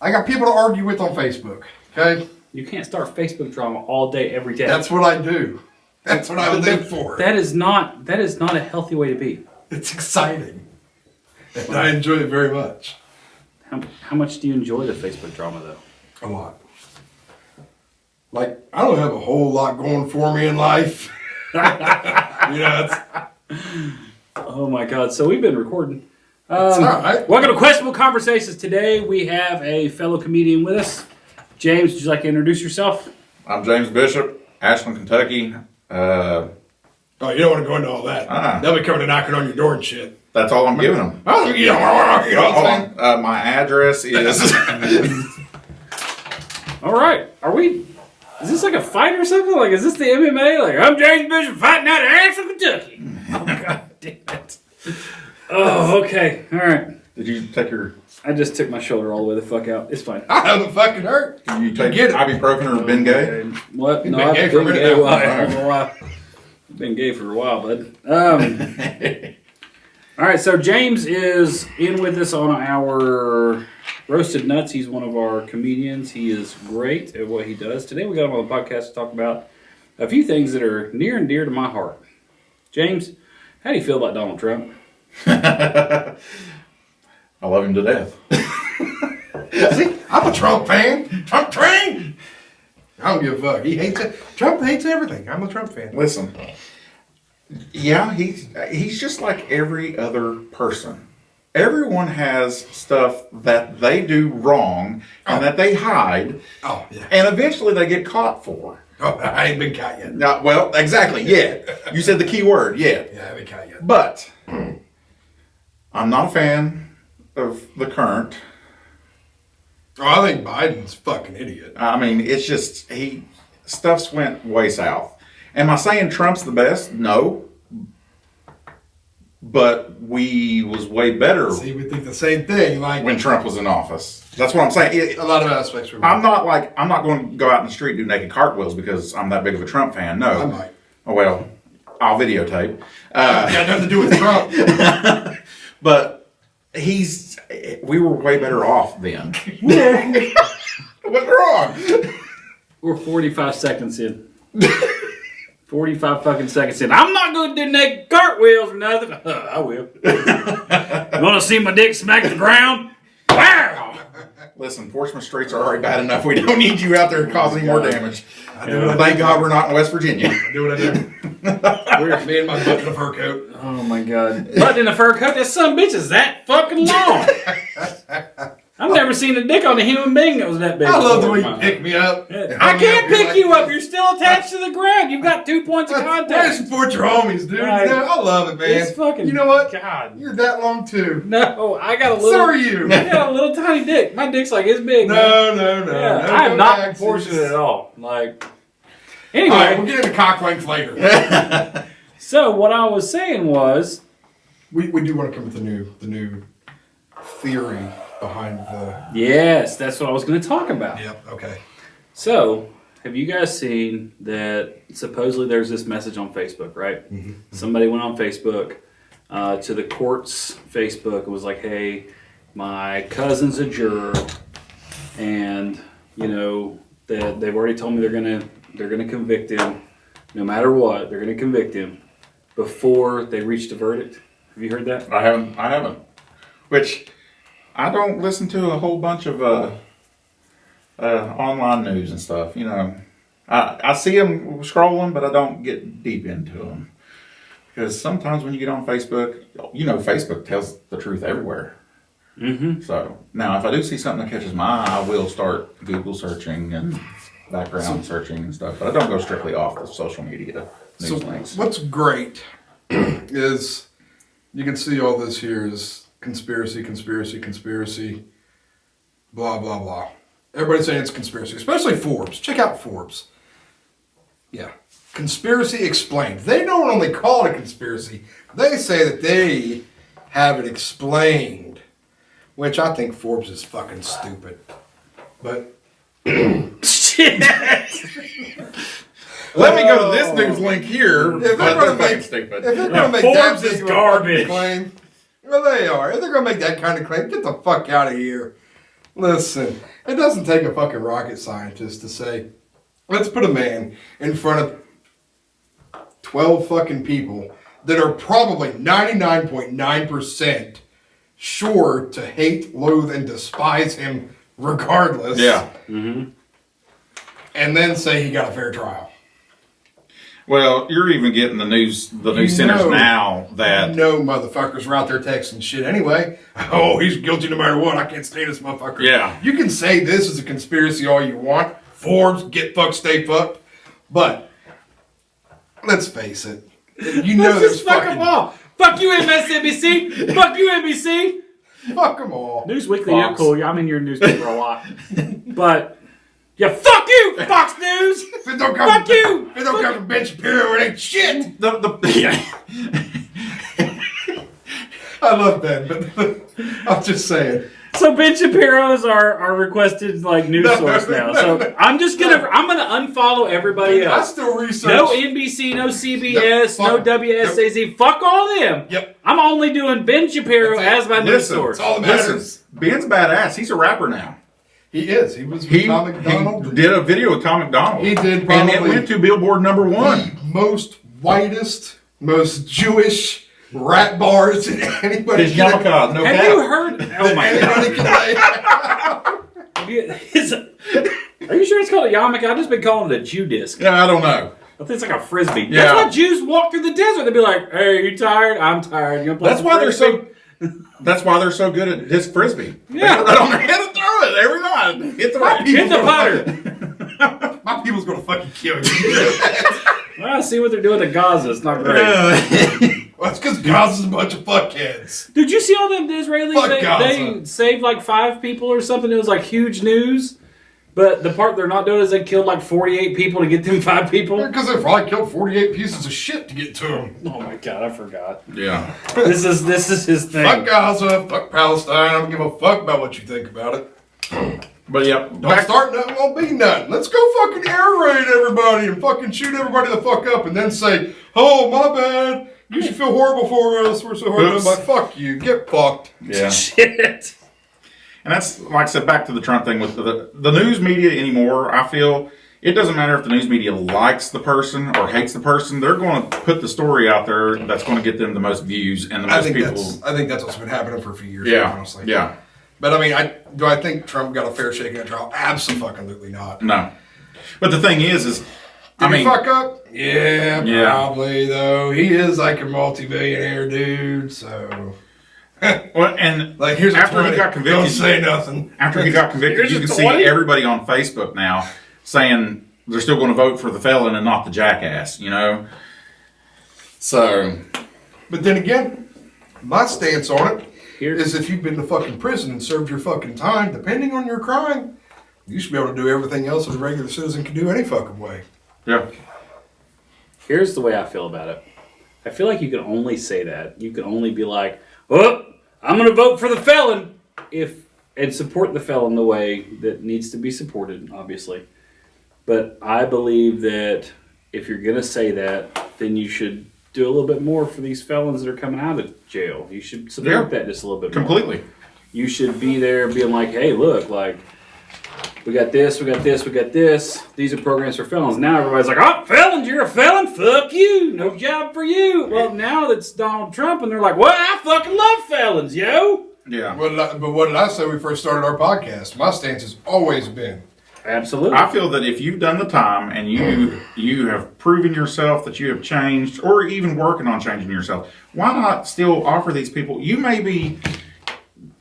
I got people to argue with on Facebook. Okay, You can't start Facebook drama all day, every day. that's what I do. That's what I live for. That is not a healthy way to be. It's exciting, and I enjoy it very much. How much do you enjoy the Facebook drama, though? A lot. Like, I don't have a whole lot going for me in life. It's Oh my God! So we've been recording. all right. Welcome to Questionable Conversations. Today we have a fellow comedian with us. James, would you like to introduce yourself? I'm James Bishop, Ashland, Kentucky. Oh, you don't want to go into all that. They'll be coming and knocking on your door and shit. That's all I'm giving them. Oh, you know what I'm saying? My address is. All right. Is this like a fight or something? Like, is this the MMA? Like, I'm James Bishop fighting out of Ashland, Kentucky. Oh, God damn it. Oh, okay. All right. Did you take your? I just took my shoulder all the way the fuck out. It's fine. I haven't fucking hurt. Did you take get it. ibuprofen or Bengay? Okay. What? You've No, been I've gay been for a minute gay a now. while. I don't know why. I've been gay for a while, bud. All right, so James is in with us on our Roasted Nuts. He's one of our comedians. He is great at what he does. Today we got him on the podcast to talk about a few things that are near and dear to my heart. James, how do you feel about Donald Trump? I love him to death. See, I'm a Trump fan. Trump train. I don't give a fuck. He hates it. Trump hates everything. I'm a Trump fan. Listen, yeah, he's just like every other person. Everyone has stuff that they do wrong and that they hide, Oh, yeah. and eventually they get caught for. Oh, I ain't been caught yet. Now, well, exactly, yeah. You said the key word, yeah. Yeah, I haven't been caught yet. But I'm not a fan of the current. Oh, I think Biden's a fucking idiot. I mean, it's just stuff's went way south. Am I saying Trump's the best? No. But we was way better See, we think the same thing. Like, when Trump was in office. That's what I'm saying. a lot of aspects were. I'm not going to go out in the street and do naked cartwheels because I'm that big of a Trump fan. No. I might. Oh, well, I'll videotape. Got nothing to do with Trump. But we were way better off then. What's wrong? We're 45 seconds in. 45 fucking seconds in. I'm not going to do naked cartwheels or nothing. I will. Want to see my dick smack the ground? Wow! Listen, Portsmouth streets are already bad enough. We don't need you out there causing more damage. do Thank God we're not in West Virginia. I do what I do. We're me and my butt in a fur coat. Oh my God. Butt in a fur coat? That son of a bitch is that fucking long. I've never seen a dick on a human being that was that big. I love the way before. you pick me up. I can't pick you up. You're still attached to the ground. You've got 2 points of Way to contact. support your homies, dude. Right. Yeah, I love it, man. It's fucking. You know what? God. You're that long too. No, I got a little. So are you. I got a little tiny dick. My dick's like this big. man. No. Yeah, No, I am go not back. proportionate at all. Like. All Anyway, right, we'll get into cock length later. so what I was saying was. we do want to come with the new theory behind the. Yes, that's what I was going to talk about. Yep. Okay. So, have you guys seen that supposedly there's this message on Facebook, right? Mm-hmm. Somebody went on Facebook to the court's Facebook and was like, hey, my cousin's a juror and, you know, they've already told me they're gonna convict him no matter what. They're going to convict him before they reach the verdict. Have you heard that? I haven't. Which, I don't listen to a whole bunch of online news and stuff. You know, I see them scrolling, but I don't get deep into them because sometimes when you get on Facebook, you know, Facebook tells the truth everywhere. Mm-hmm. So now, if I do see something that catches my eye, I will start Google searching and background searching and stuff. But I don't go strictly off the social media news links. What's great is you can see all this here is conspiracy, blah, blah, blah. Everybody's saying it's conspiracy, especially Forbes. Check out Forbes. Yeah. Conspiracy explained. They don't only call it a conspiracy, they say that they have it explained, which I think Forbes is fucking stupid. But Shit! Let me go to this news link here. If they're going to make that Forbes big is of a garbage. fucking claim, well, they are. If they're going to make that kind of claim, get the fuck out of here. Listen, it doesn't take a fucking rocket scientist to say, let's put a man in front of 12 fucking people that are probably 99.9% sure to hate, loathe, and despise him regardless. Yeah. And then say he got a fair trial. Well, you're even getting the news centers now that No motherfuckers are out there texting shit anyway. Oh, he's guilty no matter what. I can't stand this motherfucker. Yeah. You can say this is a conspiracy all you want. Forbes, get fucked, stay fucked. But let's face it. You know Let's there's just fuck them fucking... all. Fuck you, MSNBC. Fuck you, NBC. Fuck them all. Newsweekly, Fox. you're cool. I'm in your newspaper a lot. But, yeah, fuck you, Fox News. If it don't come Fuck you. If it don't come from Ben Shapiro, it ain't shit. yeah. I love Ben, but I'm just saying. So Ben Shapiro's our requested news source now. So I'm gonna unfollow everybody I else. still research. No NBC, no CBS, no Nope. WSAZ. Fuck all them. Yep. I'm only doing Ben Shapiro That's it. as my news Listen, source. That's all that matters. Listen, Ben's badass. He's a rapper now. He is. He was with He Tom McDonald. did a video with Tom McDonald. He did and it probably- went to Billboard #1. The most whitest, most Jewish rap bars that anybody His can- yarmulke, no Have doubt. you heard? Oh my god! anybody can Have you- Are you sure it's called a yarmulke? I've just been calling it a Jew disc. Yeah, I don't know. I think it's like a frisbee. Yeah. That's why Jews walk through the desert. They'd be like, "Hey, you tired? I'm tired. You gonna play That's some why they're frisbee?" That's why they're so good at disc frisbee. Yeah. They put that on their head and throw it every night. Hit the right. Hit the putter. My people's gonna fucking kill you. Well, I see what they're doing to Gaza. It's not great. Well, it's because Gaza's a bunch of fuckheads. Did you see all them Israelis? Fuck They Gaza. saved like 5 people or something. It was like huge news. But the part they're not doing is they killed like 48 people to get them 5 people. Because they probably killed 48 pieces of shit to get to them. Oh my god, I forgot. Yeah. This is his thing. Fuck Gaza, fuck Palestine. I don't give a fuck about what you think about it. But yeah, Don't start nothing, won't be nothing. Let's go fucking air raid everybody and fucking shoot everybody the fuck up and then say, oh, my bad. You should feel horrible for us. We're so hard done Oops. by. Fuck you. Get fucked. yeah. Shit. And that's, like I said, back to the Trump thing with the news media anymore. I feel it doesn't matter if the news media likes the person or hates the person. They're going to put the story out there that's going to get them the most views and the most people. I think that's what's been happening for a few years. Yeah. Honestly. Yeah. But I mean, do I think Trump got a fair shake in that trial? Absolutely not. No. But the thing is Did I he mean, fuck up? Yeah, Yeah. probably though. He is like a multi-billionaire dude, so well, and like here's after a he 20. got convicted, Don't say nothing. after he got convicted, Here's you a can see 20. everybody on Facebook now saying they're still going to vote for the felon and not the jackass. You know. So. But then again, my stance on it Here- is if you've been to fucking prison and served your fucking time, depending on your crime, you should be able to do everything else that a regular citizen can do any fucking way. Yeah. Here's the way I feel about it. I feel like you can only say that. You can only be like, "Oh, I'm going to vote for the felon," and support the felon the way that needs to be supported, obviously. But I believe that if you're going to say that, then you should do a little bit more for these felons that are coming out of jail. You should support Yeah. that just a little bit more. Completely. You should be there being like, "Hey, look, like, we got this, we got this, we got this. These are programs for felons." Now everybody's like, "Oh, felons, you're a felon? Fuck you. No job for you." Well, now that's Donald Trump, and they're like, "Well, I fucking love felons, yo." Yeah. But what did I say when we first started our podcast? My stance has always been, Absolutely. I feel that if you've done the time and you have proven yourself that you have changed or even working on changing yourself, why not still offer these people? You may be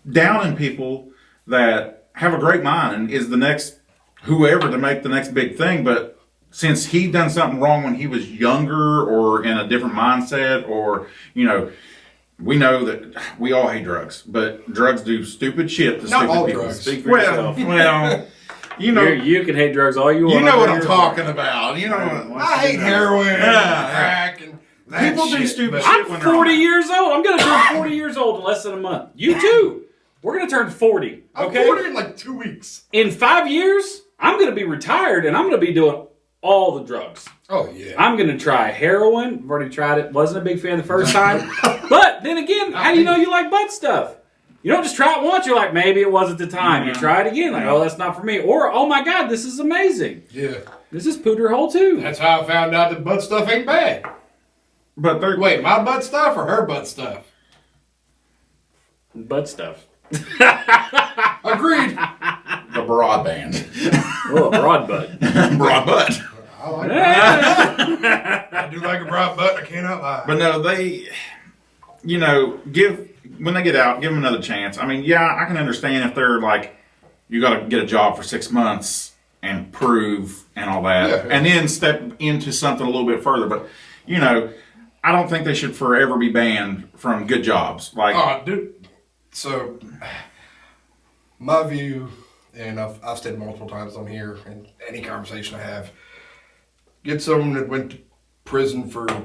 downing people that have a great mind and is the next whoever to make the next big thing, but since he done something wrong when he was younger or in a different mindset, or we know that we all hate drugs, but drugs do stupid shit to Not stupid all people. drugs. Speak for Well, yourself. you know. You can hate drugs all you want. You know what I'm You're- talking about. You know, I hate heroin and Yeah. crack and that People do shit, stupid but- shit. I'm when they're 40 on. years old. I'm going to turn 40 years old in less than a month. You too. We're going to turn 40. I'm Okay? 40 in like 2 weeks. In 5 years, I'm going to be retired and I'm going to be doing all the drugs. Oh yeah. I'm going to try heroin. I've already tried it. Wasn't a big fan the first time. But then again, how do you know you like butt stuff? You don't just try it once, you're like, maybe it wasn't the time. You Yeah. try it again, like, Yeah. oh, that's not for me. Or, oh my God, this is amazing. Yeah. This is pooter hole too. That's how I found out that butt stuff ain't bad. But they're Wait, my butt stuff or her butt stuff? Butt stuff. Agreed. the broadband. Oh, a broad butt. Broad butt. I like that. I do like a broad butt. I cannot lie. But no, they, when they get out, give them another chance. I mean, yeah, I can understand if they're like, you got to get a job for 6 months and prove and all that, Yeah. and then step into something a little bit further. But, I don't think they should forever be banned from good jobs. Like, Oh, dude. So, my view, and I've said multiple times on here, in any conversation I have, get someone that went to prison for, I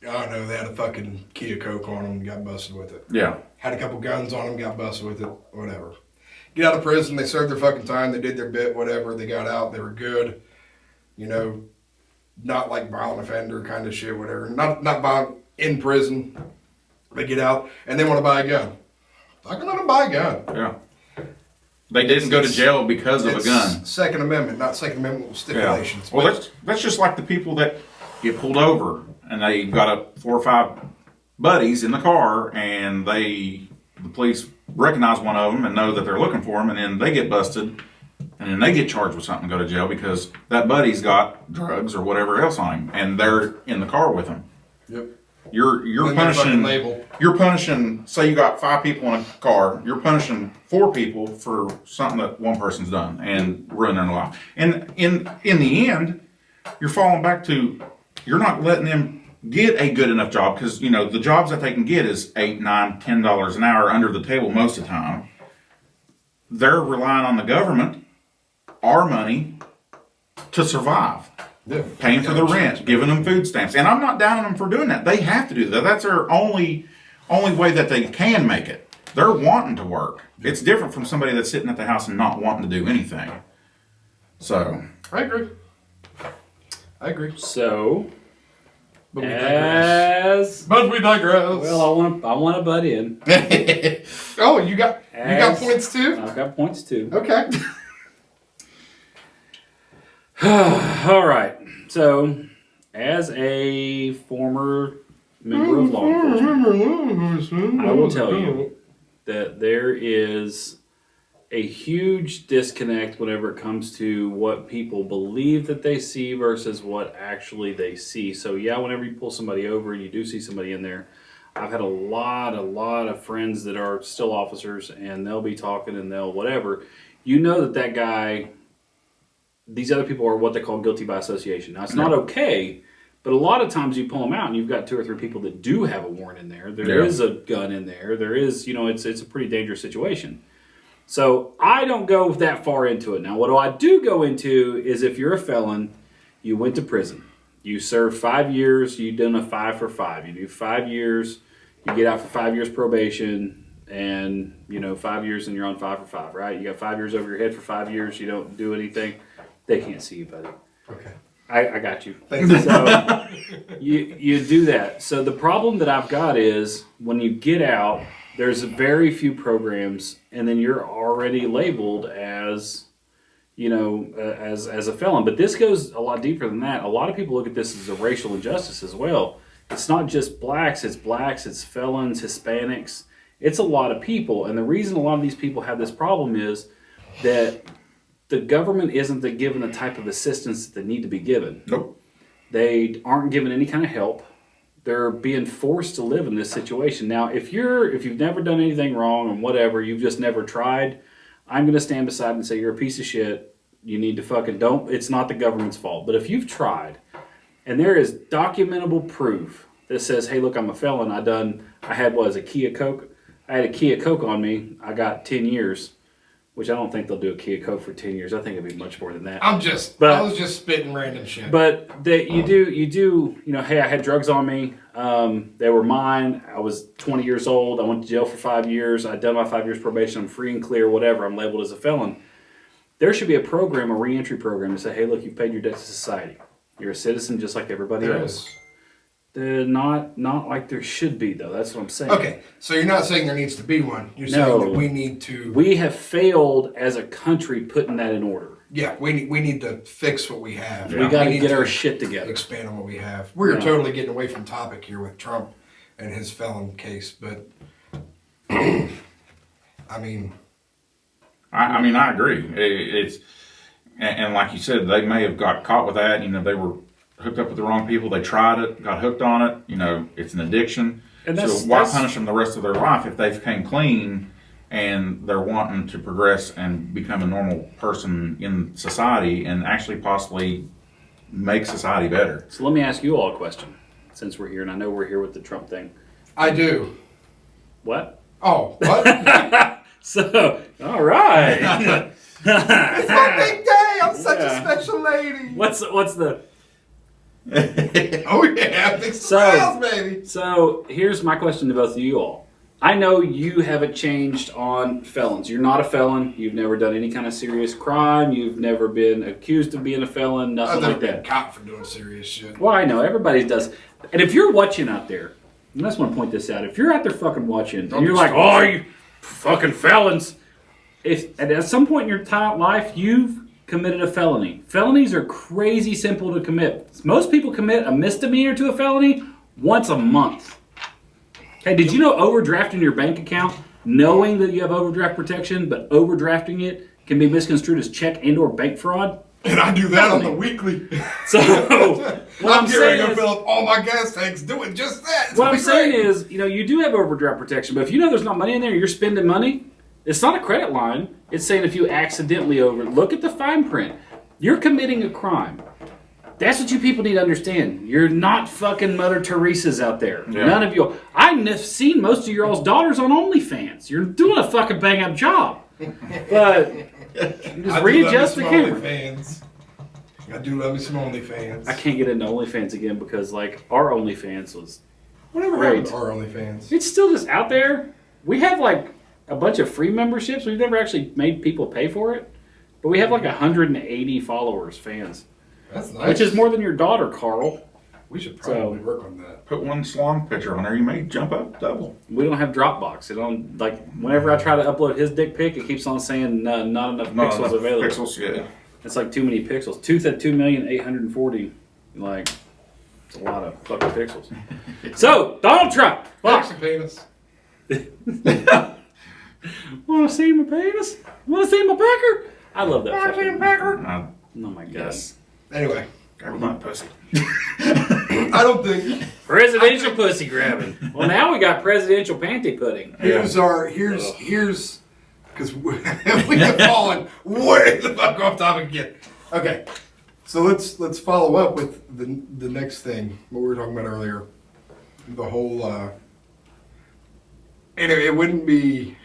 don't know, they had a fucking Kia Coke on them and got busted with it. yeah, Had a couple guns on them, got busted with it, whatever. Get out of prison, they served their fucking time, they did their bit, whatever, they got out, they were good. Not like violent offender kind of shit, whatever. Not violent in prison. They get out and they want to buy a gun. I can let them buy a gun. yeah. They didn't go to jail because of a It's gun. Second Amendment, not Second Amendment stipulations. Well, But that's just like the people that get pulled over and they got 4 or 5 buddies in the car and the police recognize one of them and know that they're looking for them, and then they get busted and then they get charged with something and go to jail because that buddy's got drugs or whatever else on him and they're in the car with him. Yep. You're Then they're fucking punishing. labeled. You're punishing. Say you got 5 people in a car. You're punishing 4 people for something that one person's done and ruining their life. And in the end, you're falling back to you're not letting them get a good enough job because the jobs that they can get is $8, $9, $10 an hour under the table most of the time. They're relying on the government, our money, to survive. Yeah. Paying for the rent, giving them food stamps. And I'm not down on them for doing that. They have to do that. That's their only way that they can make it. They're wanting to work. It's different from somebody that's sitting at the house and not wanting to do anything. So, I agree. So, But we digress. But we digress. well, I want to butt in. Oh, you got As- points too? I've got points too. Okay. All right. So, as a former member of law enforcement, I will tell you that there is a huge disconnect whenever it comes to what people believe that they see versus what actually they see. So, yeah, whenever you pull somebody over and you do see somebody in there, I've had a lot of friends that are still officers, and they'll be talking and they'll whatever. You know that guy, these other people are what they call guilty by association. Now, it's not okay, but a lot of times you pull them out and you've got 2 or 3 people that do have a warrant in there. There is a gun in there. There is, it's a pretty dangerous situation. So I don't go that far into it. Now, what I do go into is if you're a felon, you went to prison. You serve 5 years, you've done a 5 for 5. You do 5 years, you get out for 5 years probation, and 5 years and you're on 5 for 5, right? You got 5 years over your head for 5 years, you don't do anything. They can't see you, buddy. Okay. I got you. Thank you. So you do that. So the problem that I've got is when you get out, there's very few programs, and then you're already labeled as as a felon. But this goes a lot deeper than that. A lot of people look at this as a racial injustice as well. It's not just blacks, it's felons, Hispanics. It's a lot of people. And the reason a lot of these people have this problem is that the government isn't given the type of assistance that they need to be given. nope. They aren't given any kind of help. They're being forced to live in this situation. Now, if you've never done anything wrong and whatever, you've just never tried, I'm going to stand beside and say you're a piece of shit. You need to it's not the government's fault. But if you've tried and there is documentable proof that says, hey, look, I'm a felon. I had a Kia Coke. I had a Kia Coke on me. I got 10 years, which I don't think they'll do a Kia Coke for 10 years. I think it'd be much more than that. I But- was just spitting random shit. But that you do, hey, I had drugs on me. They were mine. I was 20 years old. I went to jail for 5 years. I'd done my 5 years probation. I'm free and clear, whatever. I'm labeled as a felon. There should be a program, a reentry program, to say, hey, look, you've paid your debt to society. You're a citizen just like everybody There else. is. Not like there should be, though. That's what I'm saying. Okay, so you're not saying there needs to be one. You're No. saying that we need to. We have failed as a country putting that in order. Yeah, we need to fix what we have. We got to need get our shit together. expand on what we have. We're Yeah. totally getting away from topic here with Trump and his felon case, but I mean, I mean, I agree. It's and like you said, they may have got caught with that. You know, they were hooked up with the wrong people. They tried it, got hooked on it. You know, it's an addiction. And So why punish them the rest of their life if they've came clean and they're wanting to progress and become a normal person in society and actually possibly make society better? So let me ask you all a question, since we're here, and I know we're here with the Trump thing. I do. What? Oh, what? So, all right. It's my big day. I'm such Yeah. a special lady. what's the? Oh yeah, big surprise, baby. So here's my question to both of you all. I know you haven't changed on felons. You're not a felon. You've never done any kind of serious crime. You've never been accused of being a felon. Nothing I've never like been that. caught for doing serious shit. Well, I know everybody does. And if you're watching out there, and I just want to point this out. If you're out there fucking watching, Don't and you're be like, stupid. "Oh, you fucking felons," and at some point in your life, you've committed a felony. Felonies are crazy simple to commit. Most people commit a misdemeanor to a felony once a month. Hey, did you know overdrafting your bank account, knowing that you have overdraft protection, but overdrafting it can be misconstrued as check and/or bank fraud? And I do that on the Felony. weekly. So, what I'm I'm saying getting to is, fill up all my gas tanks doing just that. It's what gonna I'm be saying great. is, you do have overdraft protection, but if you know there's not money in there, you're spending money. It's not a credit line. It's saying if you accidentally look at the fine print, you're committing a crime. That's what you people need to understand. You're not fucking Mother Teresa's out there. Yeah. None of you. I've seen most of your all's daughters on OnlyFans. You're doing a fucking bang up job. But you just readjust the camera. OnlyFans. I do love me some OnlyFans. I can't get into OnlyFans again because like our OnlyFans was Whatever Great. happened to our OnlyFans? it's still just out there. We have like a bunch of free memberships. We've never actually made people pay for it. But we have like 180 followers, fans. That's nice. Which is more than your daughter, Carl. We should probably work on that. Put one salon picture on there, you may jump up double. We don't have Dropbox. It don't like whenever I try to upload his dick pic, it keeps on saying not enough Not pixels enough available. Pixels, yeah. It's like too many pixels. Tooth at 2,840,000. Like it's a lot of fucking pixels. So Donald Trump. Fuck Fuck. some penis. Want to see my penis? Want to see my pecker? I love that fucking. I Oh my god. guess. Anyway, Grab my pussy. I don't think Presidential pussy grabbing. Well, now we got presidential panty pudding. here's because we have fallen way the fuck off topic again. Okay, so let's follow up with the next thing what we were talking about earlier. The whole and it wouldn't be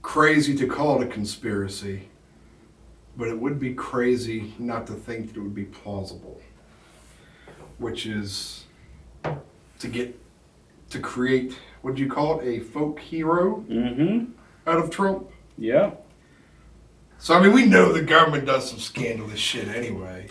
crazy to call it a conspiracy, but it would be crazy not to think that it would be plausible, which is to create, what do you call it, a folk hero Mm-hmm. out of Trump. Yeah. So I mean, we know the government does some scandalous shit anyway.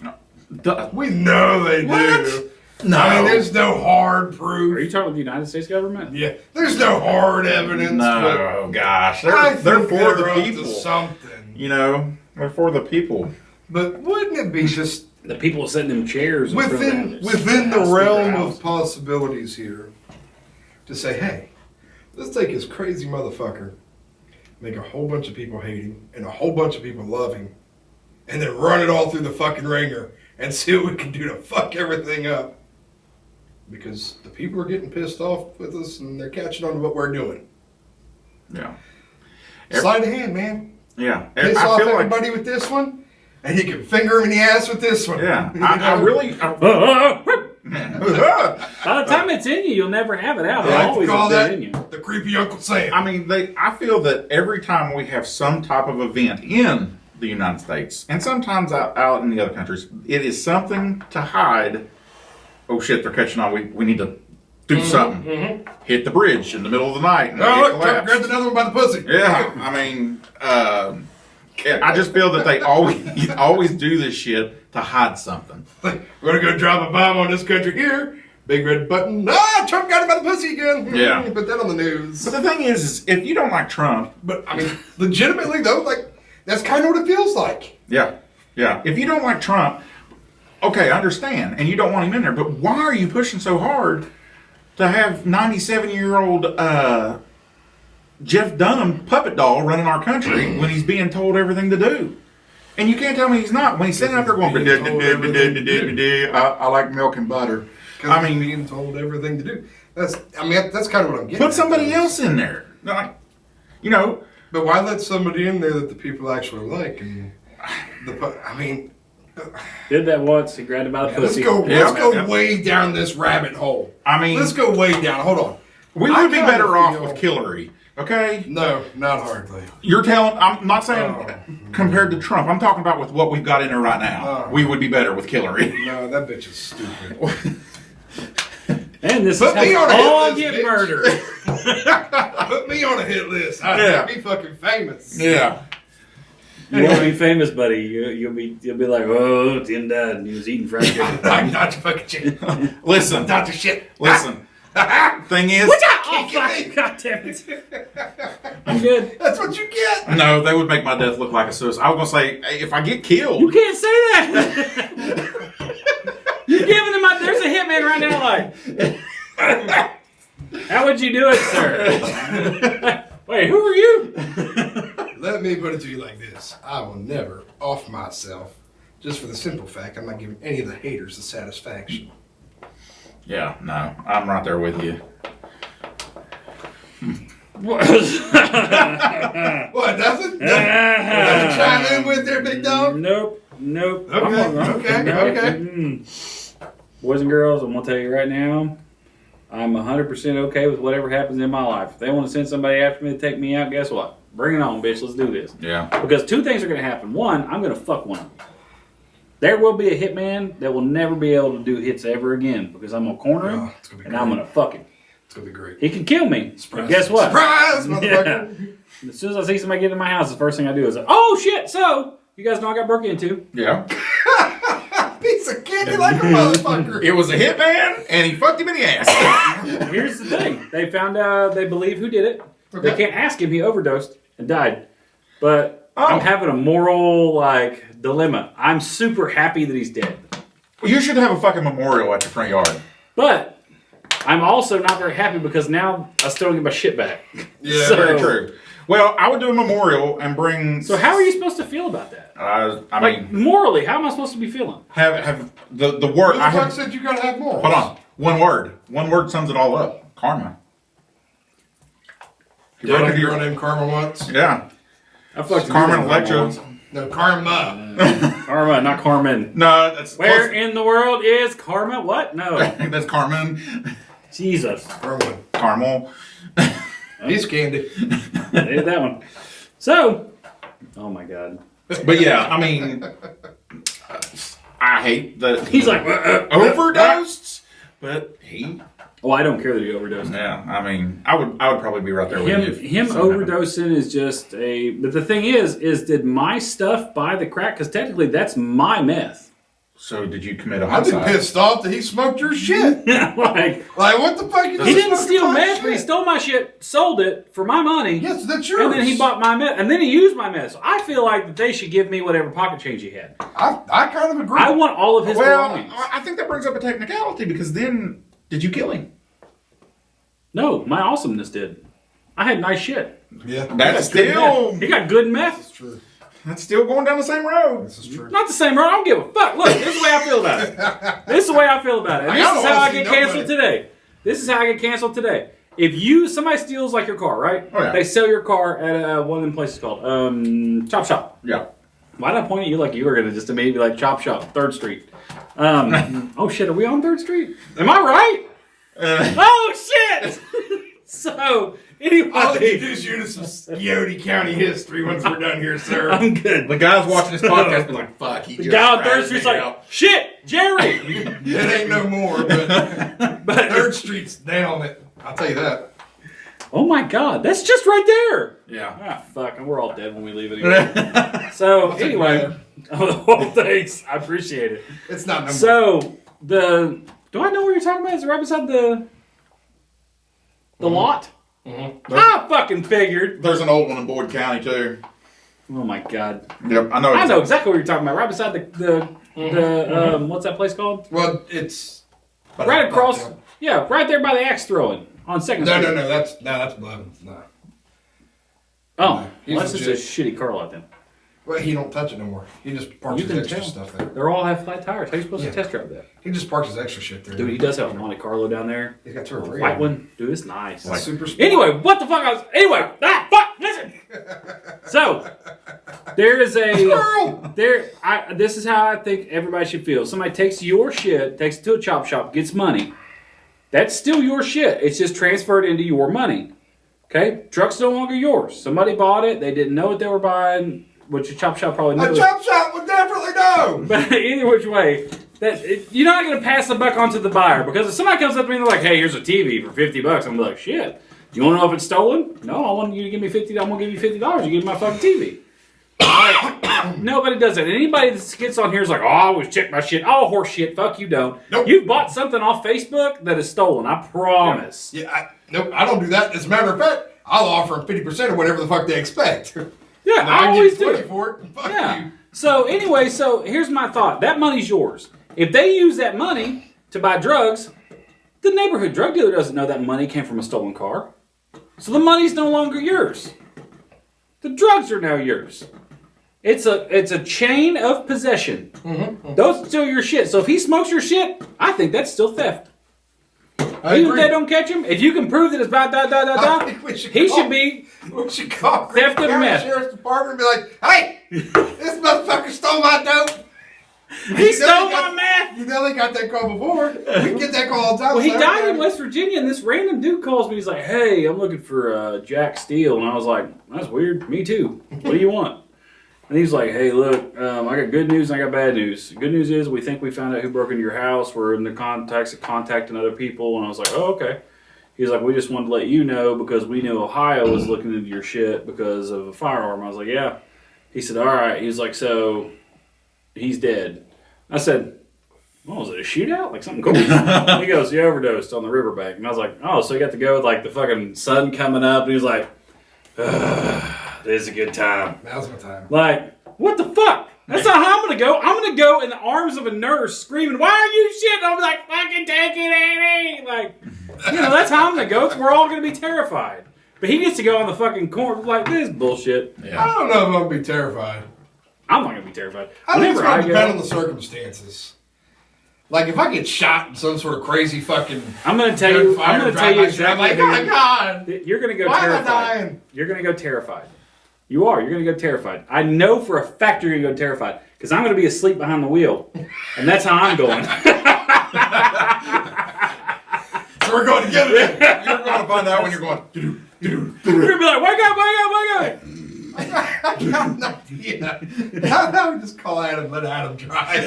Duh. We know they do. What? No. I mean, there's no hard Are proof. you talking about the United States government? Yeah, there's no hard evidence. No, gosh. but I They're think for the up to people. something. You know, they're for the people. But wouldn't it be just The people sitting in chairs in front of within that. the realm house. of possibilities here to say, hey, let's take this crazy motherfucker, make a whole bunch of people hate him and a whole bunch of people love him, and then run it all through the fucking ringer and see what we can do to fuck everything up. Because the people are getting pissed off with us and they're catching on to what we're doing. Yeah. Sleight of hand, man. Yeah. Piss I off feel like. everybody with this one, and you can finger him in the ass with this one. Yeah. You I know? really. By the time it's in you, you'll never have it out. I It'll like to always call have been in that you. the creepy Uncle Sam. I mean, I feel that every time we have some type of event in the United States, and sometimes out in the other countries, it is something to hide. Oh shit, they're catching on. We need to do something. Hit the bridge in the middle of the night. And Oh, it look, Trump collapsed. grabbed another one by the pussy. Yeah, I mean, I just feel that they always do this shit to hide something. We're gonna go drop a bomb on this country here, Big red button. Ah, Trump got him by the pussy again. Yeah. Put that on the news. But the thing is if you don't like Trump, But I mean, legitimately though, like that's kind of what it feels like. yeah. If you don't like Trump, okay, I understand, and you don't want him in there. But why are you pushing so hard to have 97-year-old Jeff Dunham puppet doll running our country when he's being told everything to do? And you can't tell me he's not. When he's sitting out there going, I like milk and butter. I mean, being told everything to do. That's kind of what I'm getting. put somebody else in there. Like, you know, But why let somebody in there that the people actually like? And Did that once. He grabbed him by the let's pussy. go. Yeah, Let's go yeah. way down this rabbit hole. I mean, Let's go way down. Hold on. we I would be kinda better off feel- with Hillary. Okay, No, not hardly. you're telling. I'm not saying Oh. compared to Trump. I'm talking about with what we've got in there right now. Oh. We would be better with Hillary. No, that bitch is stupid. And this Put is how me we on a hit all list, get bitch. murdered. Put me on a hit list. Yeah. I'd be fucking famous. Yeah. You won't be famous, buddy. You'll be like, oh, Tim died and he was eating fried chicken. I'm not your fucking shit. Listen. Not your shit. Listen. Thing is, Oh, fuck. God damn it. I'm good. That's what you get. no, they would make my death look like a suicide. I was gonna say, hey, if I get You killed, can't say that. You're giving him there's a hitman right now, like, how would you do it, sir? Wait, who are you? Let me put it to you like this. I will never off myself just for the simple fact I'm not giving any of the haters the satisfaction. yeah, no, I'm right there with you. What, nothing? Nothing to chime in with there, big dog? Nope. Okay. Boys and girls, I'm gonna tell you right now, I'm 100% okay with whatever happens in my life. If they want to send somebody after me to take me out, guess what? Bring it on, bitch. Let's do this. Yeah. Because two things are gonna happen. One, I'm gonna fuck one of them. There will be a hitman that will never be able to do hits ever again because I'm gonna corner him Oh, it's gonna be and I'm great. gonna fuck him. It's gonna be great. He can kill me. Surprise. But guess what? Surprise, Yeah. motherfucker. As soon as I see somebody get in my house, the first thing I do is, oh shit! So you guys know I got broke into. Yeah. Piece of candy like a motherfucker. It was a hitman, and he fucked him in the ass. Here's the thing: they found out. They believe who did it. Okay. They can't ask him. He overdosed and died. But Oh. I'm having a moral dilemma. I'm super happy that he's dead. You should have a fucking memorial at your front yard. But I'm also not very happy because now I still don't get my shit back. Yeah, So- Very true. Well, I would do a memorial and bring. So how are you supposed to feel about that? I Like mean, morally, how am I supposed to be feeling? have the word. Who the I fuck have. said you gotta have more? Hold on. One word. One word sums it all up. Karma. You ever heard your name Karma once? Yeah. I fucked Carmen you Electra. once. No, Karma. Karma, not Carmen. No, that's Where in the world is Karma? What? No. that's Carmen. Jesus. Karma. Caramel. He's candy. I did that one. So, oh my God. But yeah, I mean, I hate that He's like, overdosed, but he. oh, I don't care that he overdosed. Yeah, I mean, I would probably be right there with you. if Him something happened. overdosing is just a. But the thing is did my stuff buy the crack? Because technically, that's my meth. So did you commit a I've been homicide? pissed off that he smoked your shit. like Like, what the fuck? You he didn't smoke steal my meth, but he shit? stole my shit, sold it for my money. Yes, that's yours. And then he bought my meth, and then he used my meth. So I feel like that they should give me whatever pocket change he had. I kind of agree. I want all of his Well, belongings. I think that brings up a technicality because then, did you kill him? No, my awesomeness did. I had nice shit. Yeah, That's Good still meth. He got good meth. That's true. that's still going down the same road. This is true. Not the same, bro. I don't give a fuck. Look, this is the way I feel about it. This is the way I feel about it. And I this don't is how wanna I see get nobody. canceled today. This is how I get canceled today. If somebody steals like your car, right? Oh, yeah. They sell your car at one of them places called Chop Shop. Yeah. Why did I point at you like you were gonna just immediately be like Chop Shop, 3rd Street? Oh shit, are we on 3rd Street? Am I right? Oh shit! So anyway, I'll introduce you to some Scioti County history once we're done here, sir. I'm good. The guys watching this podcast be like, "Fuck, he The just guy on 3rd ratted Street's me like, out." shit, Jerry. It ain't no more, but But 3rd Street's down it. I'll tell you that. oh my God, that's just right there. Yeah. Ah, fuck, we're all dead when we leave anyway. So take anyway, mine. oh, thanks, I appreciate it. It's not no more. So the Do I know where you're talking about? Is it right beside the lot? Mm-hmm. I fucking figured. There's an old one in Boyd County too. Oh my god. Yep, I know. I know exactly what you're talking about. Right beside the what's that place called? Well, it's Right across. Yeah, right there by the axe throwing on Second No, Street. no, that's Blevins. No. Oh, He's well, that's just a legit. shitty car lot then. Well, he don't touch it no more. He just parks You his can extra tell. stuff there. They're all have flat tires. How are you supposed Yeah. to test drive that? He just parks his extra shit there. Dude, he does have a Monte Carlo down there. He's got two or three. White one. Dude, it's nice. Like, super sport. Anyway, what the fuck? Fuck, listen. So, there is Squirrel! this is how I think everybody should feel. Somebody takes your shit, takes it to a chop shop, gets money. That's still your shit. It's just transferred into your money. Okay? Truck's no longer yours. Somebody bought it. They didn't know what they were buying, which a chop shop probably knew. A chop shop would definitely know! But either which way, you're not going to pass the buck on to the buyer, because if somebody comes up to me and they're like, hey, here's a TV for $50, I'm going to be like, shit. You want to know if it's stolen? No, I want you to give me $50. I'm going to give you $50. You give me my fucking TV. Like, nobody does that. Anybody that gets on here is like, oh, I always check my shit. Oh, horse shit. Fuck you, don't. Nope. You bought something off Facebook that is stolen. I promise. Yeah, nope, I don't do that. As a matter of fact, I'll offer them 50% of whatever the fuck they expect. Yeah, Now, I always get 20 do. for it. Fuck Yeah. you. So anyway, here's my thought. That money's yours. If they use that money to buy drugs, the neighborhood drug dealer doesn't know that money came from a stolen car. So the money's no longer yours. The drugs are now yours. It's a chain of possession. Those are still your shit. So if he smokes your shit, I think that's still theft. I Even if agree. they don't catch him, if you can prove that it's blah, blah, blah, blah, I blah, think we should he call- should be We should call Theft of County meth. Sheriff's Department and be like, hey, this motherfucker stole my dope. He stole know they my got- meth. You know they got that call before. We can get that call all the time. Well, he So died in everybody- West Virginia, and this random dude calls me. He's like, hey, I'm looking for Jack Steele. And I was like, that's weird. Me too. What do you want? And he's like, hey, look, I got good news and I got bad news. Good news is we think we found out who broke into your house. We're in the contacting other people. And I was like, oh, okay. He's like, we just wanted to let you know because we knew Ohio was looking into your shit because of a firearm. I was like, yeah. He said, all right. He's like, so he's dead. I said, oh, was it a shootout? Like something cool? He goes, he overdosed on the riverbank. And I was like, oh, so he got to go with like the fucking sun coming up. And he was like, this is a good time. Now's my time. Like, what the fuck? That's not how I'm going to go. I'm going to go in the arms of a nurse screaming, why are you shit? And I'm like, fucking take it, Annie. Like, you know, that's how I'm going to go. We're all going to be terrified. But he gets to go on the fucking corner like, this is bullshit. I Yeah. don't know if I'm going to be terrified. I'm not going to be terrified. I think it's Whenever going to depend on go, the circumstances. Like, if I get shot in some sort of crazy fucking I'm going to tell you, gunfire I'm going to tell you drive-by shit, I'm exactly. like, oh my God. You're going to go Why am I terrified. dying? You're going to go terrified. You are. You're going to go terrified. I know for a fact you're going to go terrified because I'm going to be asleep behind the wheel. And that's how I'm going. So we're going together then. You're going to find out when you're going. You're going to be like, wake up, wake up, wake up. I got an idea. How about we just call Adam and let Adam drive?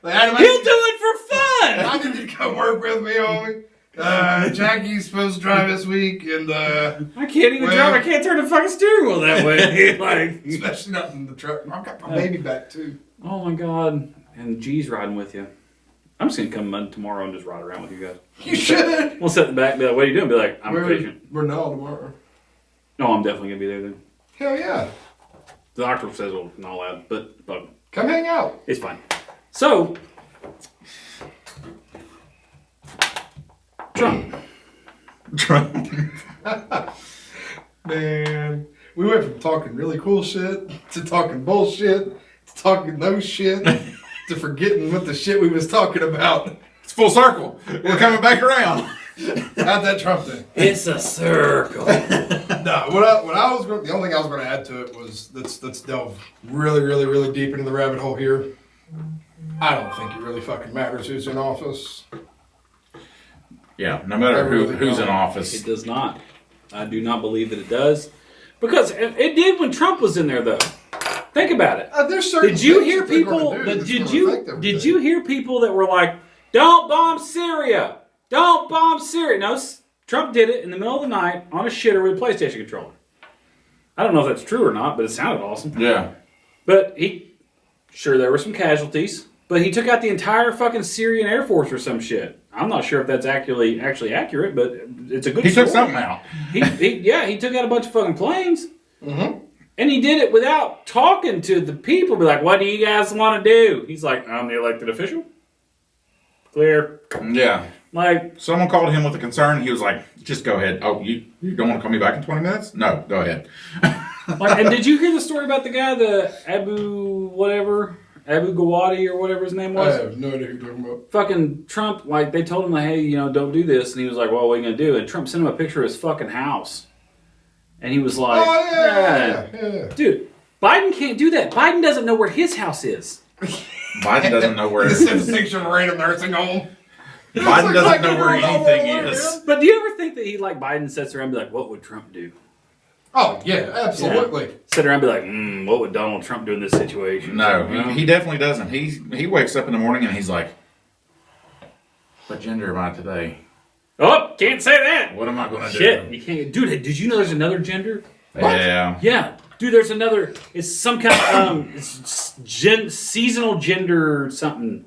Like, Adam, He'll do it for fun. I need you to come work with me, homie. Jackie's supposed to drive this week, and I can't even Well- drive. I can't turn the fucking steering wheel that way. Like, especially not in the truck. I've got my baby back too. oh my God. And G's riding with you. I'm just going to come tomorrow and just ride around with you guys. You should. We'll sit in the back and be like, what are you doing? Be like, I'm a patient. We're not tomorrow. No, I'm definitely going to be there then. Hell yeah. The doctor says, well, not allowed, but Come hang out. it's fine. So, Trump. Man, we went from talking really cool shit to talking bullshit to talking no shit to forgetting what the shit we was talking about. It's full circle. We're coming back around. How'd that Trump thing? It's a circle. No, what I was going, the only thing I was going to add to it was let's delve really deep into the rabbit hole here. I don't think it really fucking matters who's in office. Yeah, no matter who's in It office. does not. I do not believe that it does. Because it did when Trump was in there, though. Think about it. There's certain Did you things hear that they're people? gonna do that's Did gonna affect everything. you hear people that were like, "Don't bomb Syria! Don't bomb Syria!" No, Trump did it in the middle of the night on a shitter with a PlayStation controller. I don't know if that's true or not, but it sounded awesome. Yeah. But there were some casualties. but he took out the entire fucking Syrian Air Force or some shit. I'm not sure if that's actually accurate, but it's a good He story. took something out. He took out a bunch of fucking planes. Mm-hmm. And he did it without talking to the people. Be like, what do you guys want to do? He's like, I'm the elected official. Clear. Yeah. Like, Someone called him with a concern. He was like, just go ahead. Oh, you don't want to call me back in 20 minutes? No, go ahead. and did you hear the story about the guy, the Abu Ghawadi or whatever his name I was? have no idea who you're talking about. Fucking Trump, like, they told him, like, hey, don't do this. And he was like, well, what are you going to do? And Trump sent him a picture of his fuking house. And he was like, Oh, yeah. Dude, Biden can't do that. Biden doesn't know where his house is. Biden doesn't know where it He is. sends a picture of a random nursing home. Biden doesn't know where anything is. But do you ever think that Biden sits around and be like, what would Trump do? Oh, yeah, absolutely. Sit around and be like, what would Donald Trump do in this situation? No, he definitely doesn't. He wakes up in the morning and he's like, what gender am I today? Oh, can't say that. What am I going to Shit, do? you can't. Dude, did you know there's another gender? Yeah. Yeah. Dude, there's another. It's some kind of it's seasonal gender something.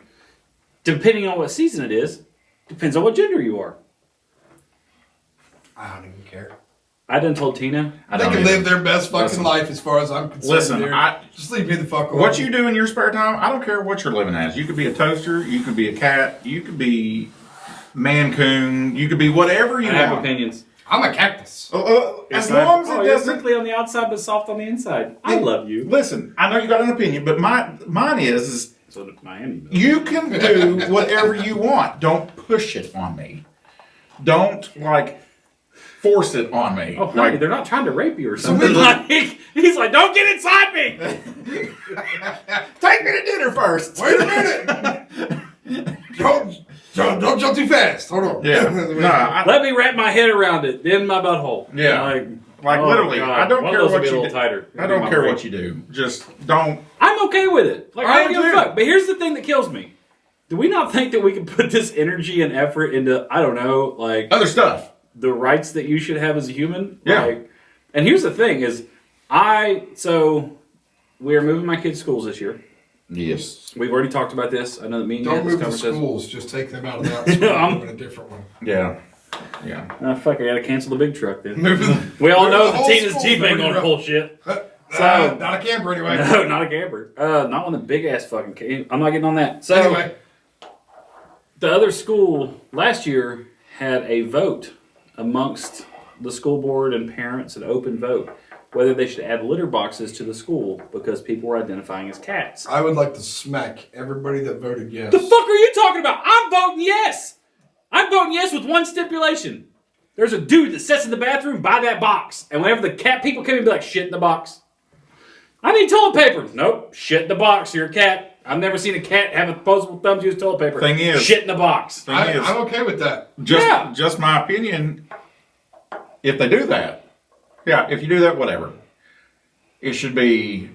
Depending on what season it is, depends on what gender you are. I don't even care. I done told Tina. I They don't can either. live their best fucking Listen. life as far as I'm concerned. Listen, dude. I- just leave me the fuck alone. What you do in your spare time, I don't care what you're living as. You could be a toaster, you could be a cat, you could be Mancoon, you could be whatever you I have want. opinions. I'm a cactus. As long as it you're doesn't. prickly on the outside but soft on the inside. I love you. Listen, I know you got an opinion, but mine is So did Miami. you can do whatever you want. Don't push it on me. Don't force it on me. Oh, honey, they're not trying to rape you or something. He's like, don't get inside me. Take me to dinner first. Wait a minute. don't jump too fast. Hold on. Yeah. No, Let me wrap my head around it, then my butthole. Yeah. Like literally, God. I don't One care of those what will be a you little do. tighter. I don't care what you do. Just don't. I'm okay with it. Like, I I don't give a do. fuck. But here's the thing that kills me. Do we not think that we can put this energy and effort into, I don't know, like Other stuff. the rights that you should have as a human? Yeah. Like, and here's the thing is, so we are moving my kids' schools this year. Yes. We've already talked about this. I know that me and you Don't had this move the conversation. schools. Just take them out of that school and put a different one. Yeah. Yeah. Fuck, I gotta cancel the big truck then. Move the, We all move know the that whole Tina's school Jeep ain't before you gonna go. pull shit. Not a camper anyway. No, not a camper. Not one of the big ass fucking camper. I'm not getting on that. So Anyway, the other school last year had a vote amongst the school board and parents, an open vote, whether they should add litter boxes to the school because people were identifying as cats. I would like to smack everybody that voted yes. The fuck are you talking about? I'm voting yes. I'm voting yes with one stipulation. There's a dude that sits in the bathroom by that box, and whenever the cat people come in, be like, shit in the box. I need toilet paper. Nope, shit in the box. You're a cat. I've never seen a cat have opposable thumbs use toilet paper. Thing is- shit in the box. Thing is, I'm okay with that. just my opinion. If they do that, if you do that, whatever. It should be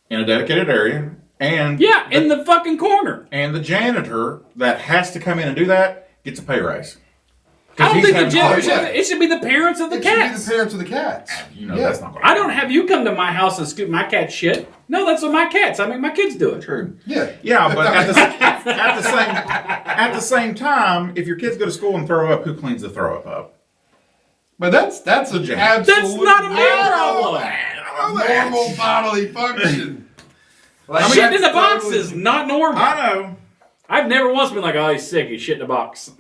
in a dedicated area, and Yeah, in the fucking corner. and the janitor that has to come in and do that gets a pay raise. I don't think the janitor yeah. should. It should be the parents of the It should be cats. the parents of the cats. You know Yeah. that's not going. I don't have you come to my house and scoop my cat shit. No, that's what my cats. I make my kids do it. True. Yeah. Yeah, but at the same time, if your kids go to school and throw up, who cleans the throw up? But that's an absolute. That's not a big problem. Normal bodily function. Like, Shit in the that's box totally- is not normal. I know. I've never once been like, oh, he's sick. He's shit in a box.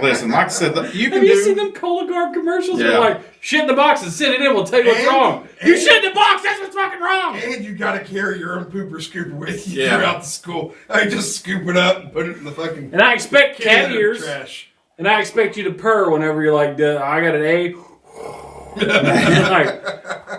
Listen, like I said, you can Have you do. seen them Cologuard commercials? Yeah. Where like, shit in the box and send it in. We'll tell you what's And- wrong. You shit in the box. That's what's fucking wrong. And you gotta carry your own pooper scooper with you Yeah. throughout the school. I just scoop it up and put it in the fucking And I expect cat can of ears. trash. And I expect you to purr whenever you're like, I got an A. like,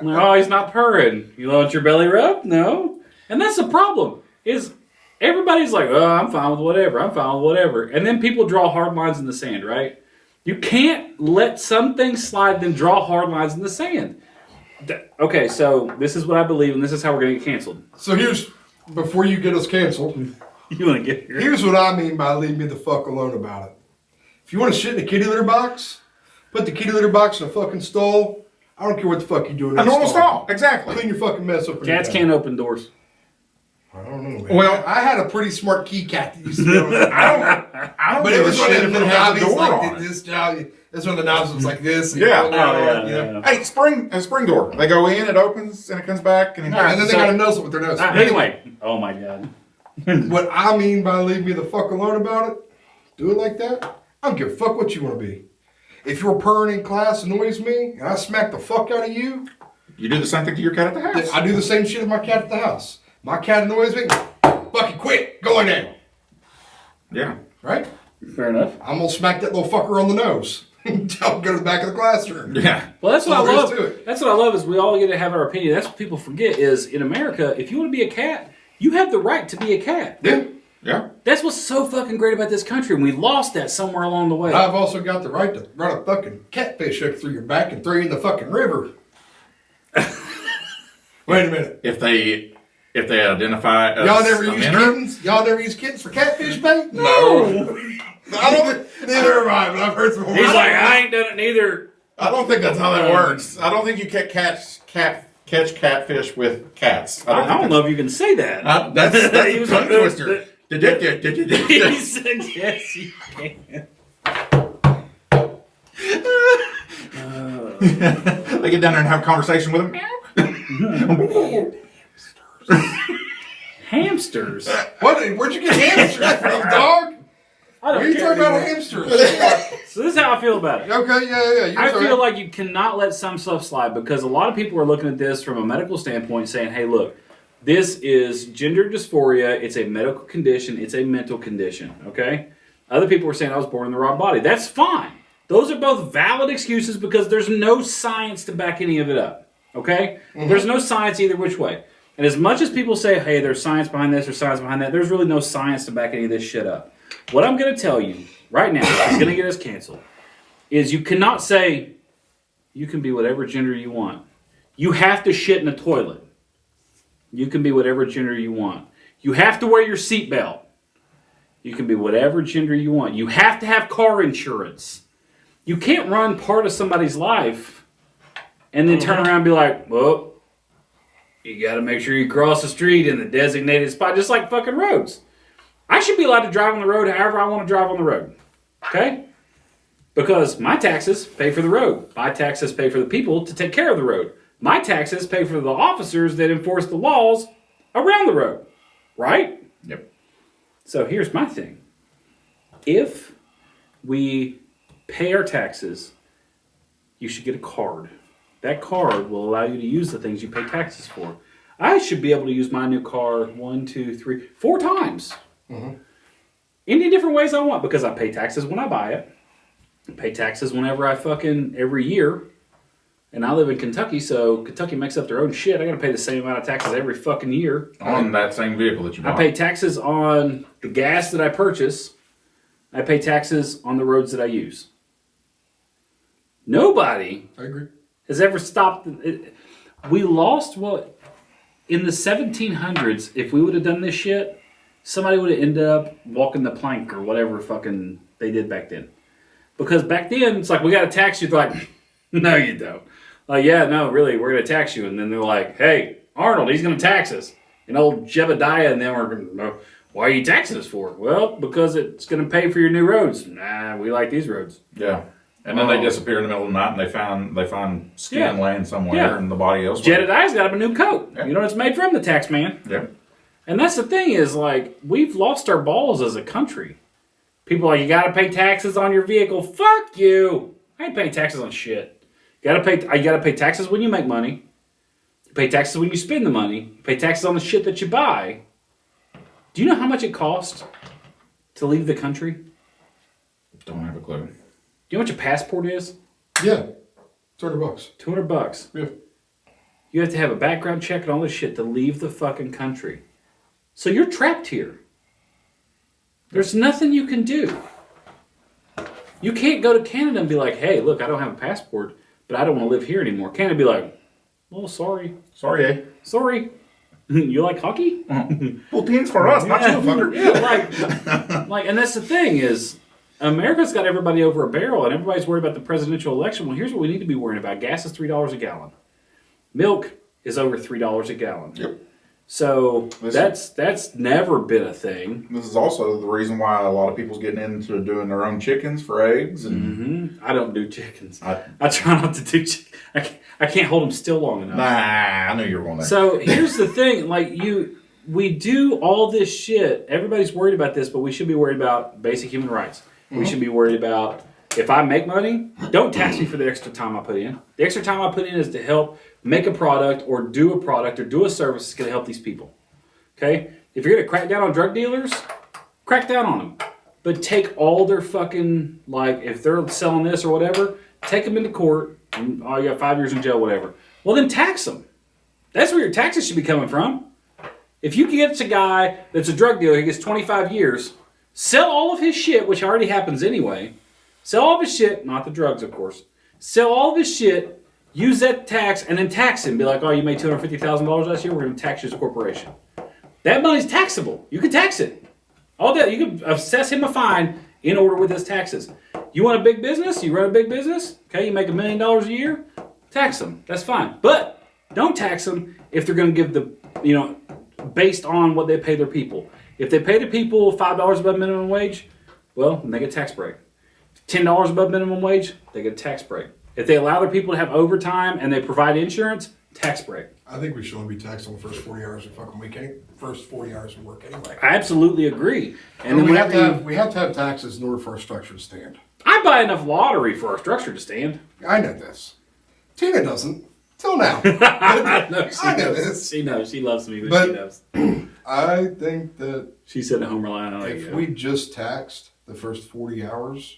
oh, he's not purring. You want your belly rub? No. And that's the problem. Is everybody's like, oh, I'm fine with whatever. I'm fine with whatever. And then people draw hard lines in the sand, right? You can't let some things slide, then draw hard lines in the sand. Okay, so this is what I believe, and this is how we're going to get canceled. So here's, before you get us canceled, You want to get here? here's what I mean by leave me the fuck alone about it. If you want to shit in a kitty litter box, put the kitty litter box in a fucking stall. I don't care what the fuck you do in A that normal stall, exactly. Clean your fucking mess up. when Cats you're can't done. open doors. I don't know, man. Well- I had a pretty smart key cat that used to be able to. I don't But give it a was one shit of if the it has a knobbies door like on it. this job. This one of the knobs was like this. And Yeah. you pull it out, Oh, you yeah, know. yeah. Hey, a spring door. They go in, it opens, and it comes back, and All right. And then they So- got to nose it with their nose. Anyway, oh my god. What I mean by leave me the fuck alone about it, do it like that. I don't give a fuck what you want to be. If your purring in class annoys me and I smack the fuck out of you, you do the same thing to your cat at the house. I do the same shit with my cat at the house. My cat annoys me, fucking quit, go in there. Yeah. Right? Fair enough. I'm gonna smack that little fucker on the nose. Tell him to go to the back of the classroom. Yeah. Well, that's what All I there is love. to it. That's what I love is we all get to have our opinion. That's what people forget is in America, if you want to be a cat, you have the right to be a cat. Yeah. Yeah. That's what's so fucking great about this country, and we lost that somewhere along the way. I've also got the right to run a fucking catfish hook through your back and throw you in the fucking river. Wait a minute. If they identify as Y'all never a use minnow? kittens? Y'all never use kittens for catfish bait? No. I don't. Neither have I, but I've heard some. He's like, I ain't done it neither. I don't think that's how that works. I don't think you catch catfish with cats. I don't know if you can say that. That's He a was tongue like, twister. He said, yes, you can. They get down there and have a conversation with them. Hamsters. What? Where'd you get hamsters from, dog? I What don't are you care talking about anymore. hamsters? So this is how I feel about it. Okay, yeah. You're I sorry. feel like you cannot let some stuff slide because a lot of people are looking at this from a medical standpoint saying, hey, look, this is gender dysphoria. It's a medical condition. It's a mental condition, okay? Other people are saying I was born in the wrong body. That's fine. Those are both valid excuses because there's no science to back any of it up, okay? There's no science either which way. And as much as people say, hey, there's science behind this or science behind that, there's really no science to back any of this shit up. What I'm going to tell you right now is going to get us canceled is you cannot say you can be whatever gender you want. You have to shit in a toilet. You can be whatever gender you want. You have to wear your seatbelt. You can be whatever gender you want. You have to have car insurance. You can't run part of somebody's life and then turn around and be like, well, you got to make sure you cross the street in the designated spot, just like fucking roads. I should be allowed to drive on the road however I want to drive on the road. Okay? Because my taxes pay for the road. My taxes pay for the people to take care of the road. My taxes pay for the officers that enforce the laws around the road. Right? Yep. So here's my thing. If we pay our taxes, you should get a card. That card will allow you to use the things you pay taxes for. I should be able to use my new car 1, 2, 3, 4 times. Any different ways I want because I pay taxes when I buy it. I pay taxes whenever I every year. And I live in Kentucky, so Kentucky makes up their own shit. I gotta pay the same amount of taxes every fucking year. On that same vehicle that you I bought. pay taxes on the gas that I purchase. I pay taxes on the roads that I use. Nobody I agree. has ever stopped. We lost what? In the 1700s, if we would have done this shit, somebody would have ended up walking the plank or whatever fucking they did back then. Because back then, it's like, we got to tax you. They're like, no, you don't. Like, yeah, no, really, we're going to tax you. And then they're like, hey, Arnold, he's going to tax us. And old Jebediah and them are going to, why are you taxing us for? Well, because it's going to pay for your new roads. Nah, we like these roads. Yeah. And then they disappear in the middle of the night and they find skin laying somewhere and the body elsewhere. Jedediah's got him a new coat. Yeah. You know what it's made from? The tax man. Yep. And that's the thing is, like, we've lost our balls as a country. People are like, you got to pay taxes on your vehicle. Fuck you. I ain't paying taxes on shit. You got to pay taxes when you make money. You pay taxes when you spend the money. You pay taxes on the shit that you buy. Do you know how much it costs to leave the country? Don't have a clue. Do you know what your passport is? Yeah. $200. $200. Yeah. You have to have a background check and all this shit to leave the fucking country. So you're trapped here. There's nothing you can do. You can't go to Canada and be like, hey, look, I don't have a passport, but I don't want to live here anymore. Canada be like, well, sorry. Sorry, eh? Sorry. You like hockey? Well, teams for us, not you, fucker. Yeah, like, and that's the thing is, America's got everybody over a barrel, and everybody's worried about the presidential election. Well, here's what we need to be worrying about. Gas is $3 a gallon. Milk is over $3 a gallon. Yep. So Listen. that's never been a thing. This is also the reason why a lot of people's getting into doing their own chickens for eggs. And I don't do chickens. I try not to do I can't hold them still long enough. Nah, I knew you were going there. So here's the thing, we do all this shit. Everybody's worried about this, but we should be worried about basic human rights. We should be worried about, if I make money, don't tax me for the extra time I put in. The extra time I put in is to help make a product or do a service that's going to help these people. Okay? If you're going to crack down on drug dealers, crack down on them. But take all their fucking, if they're selling this or whatever, take them into court, and you got 5 years in jail, whatever. Well, then tax them. That's where your taxes should be coming from. If you get a guy that's a drug dealer, he gets 25 years, sell all of his shit, which already happens anyway. Sell all of his shit, not the drugs, of course. Sell all of his shit, use that tax, and then tax him. Be like, oh, you made $250,000 last year, we're going to tax you as a corporation. That money's taxable. You can tax it. All that, you can assess him a fine in order with his taxes. You want a big business? You run a big business? Okay, you make $1 million a year? Tax them. That's fine. But don't tax them if they're going to give based on what they pay their people. If they pay the people $5 above minimum wage, well, then they get a tax break. $10 above minimum wage, they get a tax break. If they allow their people to have overtime and they provide insurance, tax break. I think we should only be taxed on the first 40 hours of fucking weekend, first 40 hours of work anyway. I absolutely agree. And then we have to have taxes in order for our structure to stand. I buy enough lottery for our structure to stand. I know this. Tina doesn't. Till now. I know this. She knows. She loves me, but she knows. I think that She's sitting at home relying on if we just taxed the first 40 hours,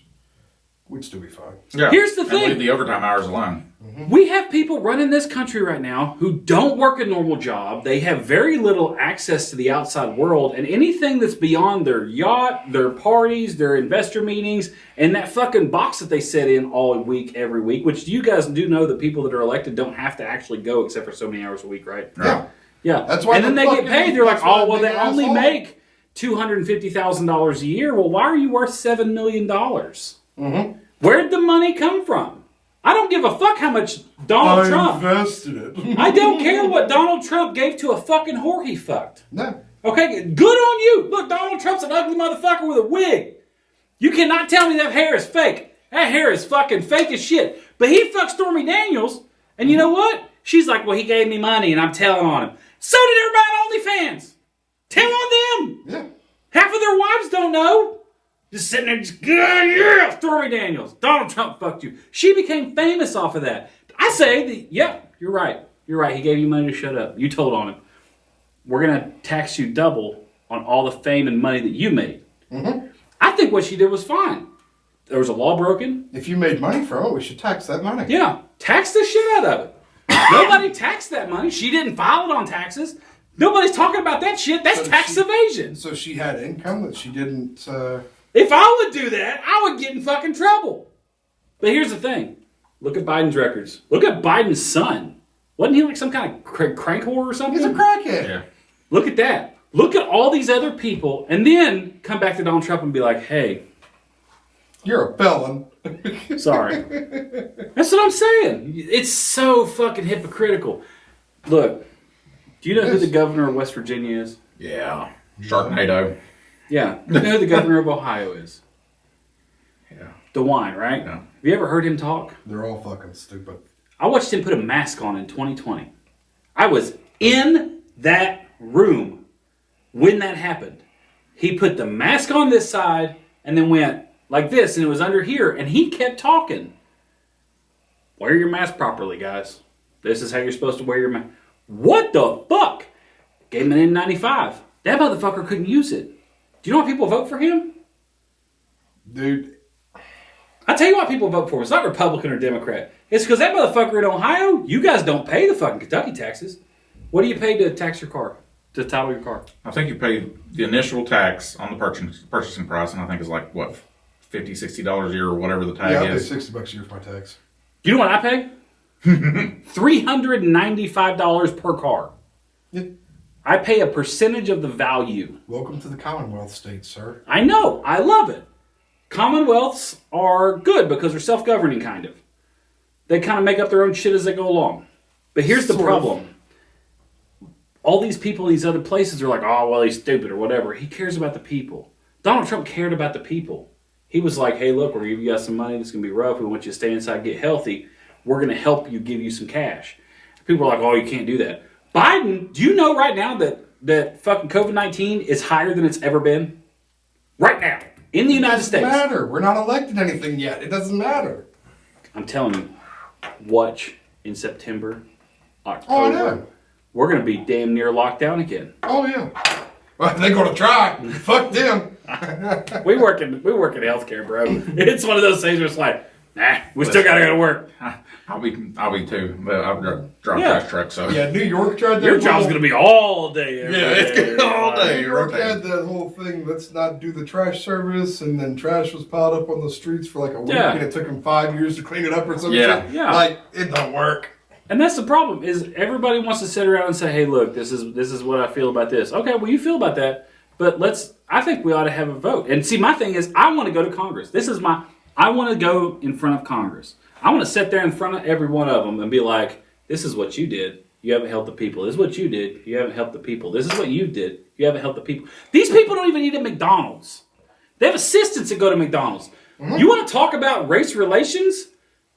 we'd still be fine. Yeah. Here's the And thing. leave the overtime hours alone. We have people running this country right now who don't work a normal job. They have very little access to the outside world, and anything that's beyond their yacht, their parties, their investor meetings, and that fucking box that they sit in all week, every week, which you guys do know that people that are elected don't have to actually go except for so many hours a week, right? Yeah. Yeah. That's why and then they're they get fucking- paid. They're like, that's why oh, well, they big only asshole. make $250,000 a year. Well, why are you worth $7 million? Mm-hmm. Where'd the money come from? I don't give a fuck how much Donald Trump. invested it. I don't care what Donald Trump gave to a fucking whore he fucked. No. Okay, good on you. Look, Donald Trump's an ugly motherfucker with a wig. You cannot tell me that hair is fake. That hair is fucking fake as shit. But he fucked Stormy Daniels, and you know what? She's like, well, he gave me money, and I'm telling on him. So did everybody on OnlyFans. Tell on them. Yeah. Half of their wives don't know. Just sitting there, just, yeah, Stormy Daniels. Donald Trump fucked you. She became famous off of that. I say that, yep, you're right. You're right. He gave you money to shut up. You told on him. We're going to tax you double on all the fame and money that you made. Mm-hmm. I think what she did was fine. There was a law broken. If you made money from it, we should tax that money. Yeah, tax the shit out of it. Nobody taxed that money. She didn't file it on taxes. Nobody's talking about that shit. That's tax evasion. So she had income that she didn't... If I would do that, I would get in fucking trouble. But here's the thing. Look at Biden's records. Look at Biden's son. Wasn't he like some kind of crank whore or something? He's a crackhead. Yeah. Look at that. Look at all these other people, and then come back to Donald Trump and be like, hey, You're a felon. sorry. That's what I'm saying. It's so fucking hypocritical. Look, do you know who the governor of West Virginia is? Yeah. Sharknado. Yeah. You know who the governor of Ohio is? Yeah. DeWine, right? Yeah. Have you ever heard him talk? They're all fucking stupid. I watched him put a mask on in 2020. I was in that room when that happened. He put the mask on this side and then went like this, and it was under here, and he kept talking. Wear your mask properly, guys. This is how you're supposed to wear your mask. What the fuck? Gave him an N95. That motherfucker couldn't use it. Do you know why people vote for him? Dude, I'll tell you why people vote for him. It's not Republican or Democrat. It's because that motherfucker in Ohio, you guys don't pay the fucking Kentucky taxes. What do you pay to tax your car? To title your car? I think you pay the initial tax on the purchasing price, and I think it's like, what, $50, $60 a year or whatever the tag yeah, I pay is. $60 a year for my tax. You know what I pay? $395 per car. Yeah. I pay a percentage of the value. Welcome to the Commonwealth states, sir. I know. I love it. Commonwealths are good because they're self-governing, kind of. They kind of make up their own shit as they go along. But here's the Sort of. problem. all these people in these other places are like, oh, well, he's stupid or whatever. He cares about the people. Donald Trump cared about the people. He was like, hey, look, we're going to give you guys some money. It's going to be rough. We want you to stay inside, get healthy. We're going to help you, give you some cash. People are like, oh, you can't do that. Biden, do you know right now that fucking COVID-19 is higher than it's ever been? Right now. In the United States. It doesn't matter. We're not elected anything yet. It doesn't matter. I'm telling you, watch in September, October. Oh, I know. We're going to be damn near locked down again. Oh, yeah. Well, they're going to try. Fuck them. We work in healthcare, bro. It's one of those things where it's like, nah, we still got to go to work. I'll be too. But I'll drive Yeah. trash truck, so. Yeah, New York tried that. Your job's going to be all day. Every Yeah, it's day. gonna be all day. New York had that whole thing, let's not do the trash service, and then trash was piled up on the streets for like a week, Yeah. and it took them 5 years to clean it up or something. Yeah. Yeah. Like, it don't work. And that's the problem, is everybody wants to sit around and say, hey, look, this is what I feel about this. Okay, well, you feel about that, but I think we ought to have a vote. And see, my thing is, I want to go to Congress. I want to go in front of Congress. I want to sit there in front of every one of them and be like, this is what you did. You haven't helped the people. This is what you did. You haven't helped the people. This is what you did. You haven't helped the people. These people don't even eat at McDonald's. They have assistants that go to McDonald's. Mm-hmm. You want to talk about race relations?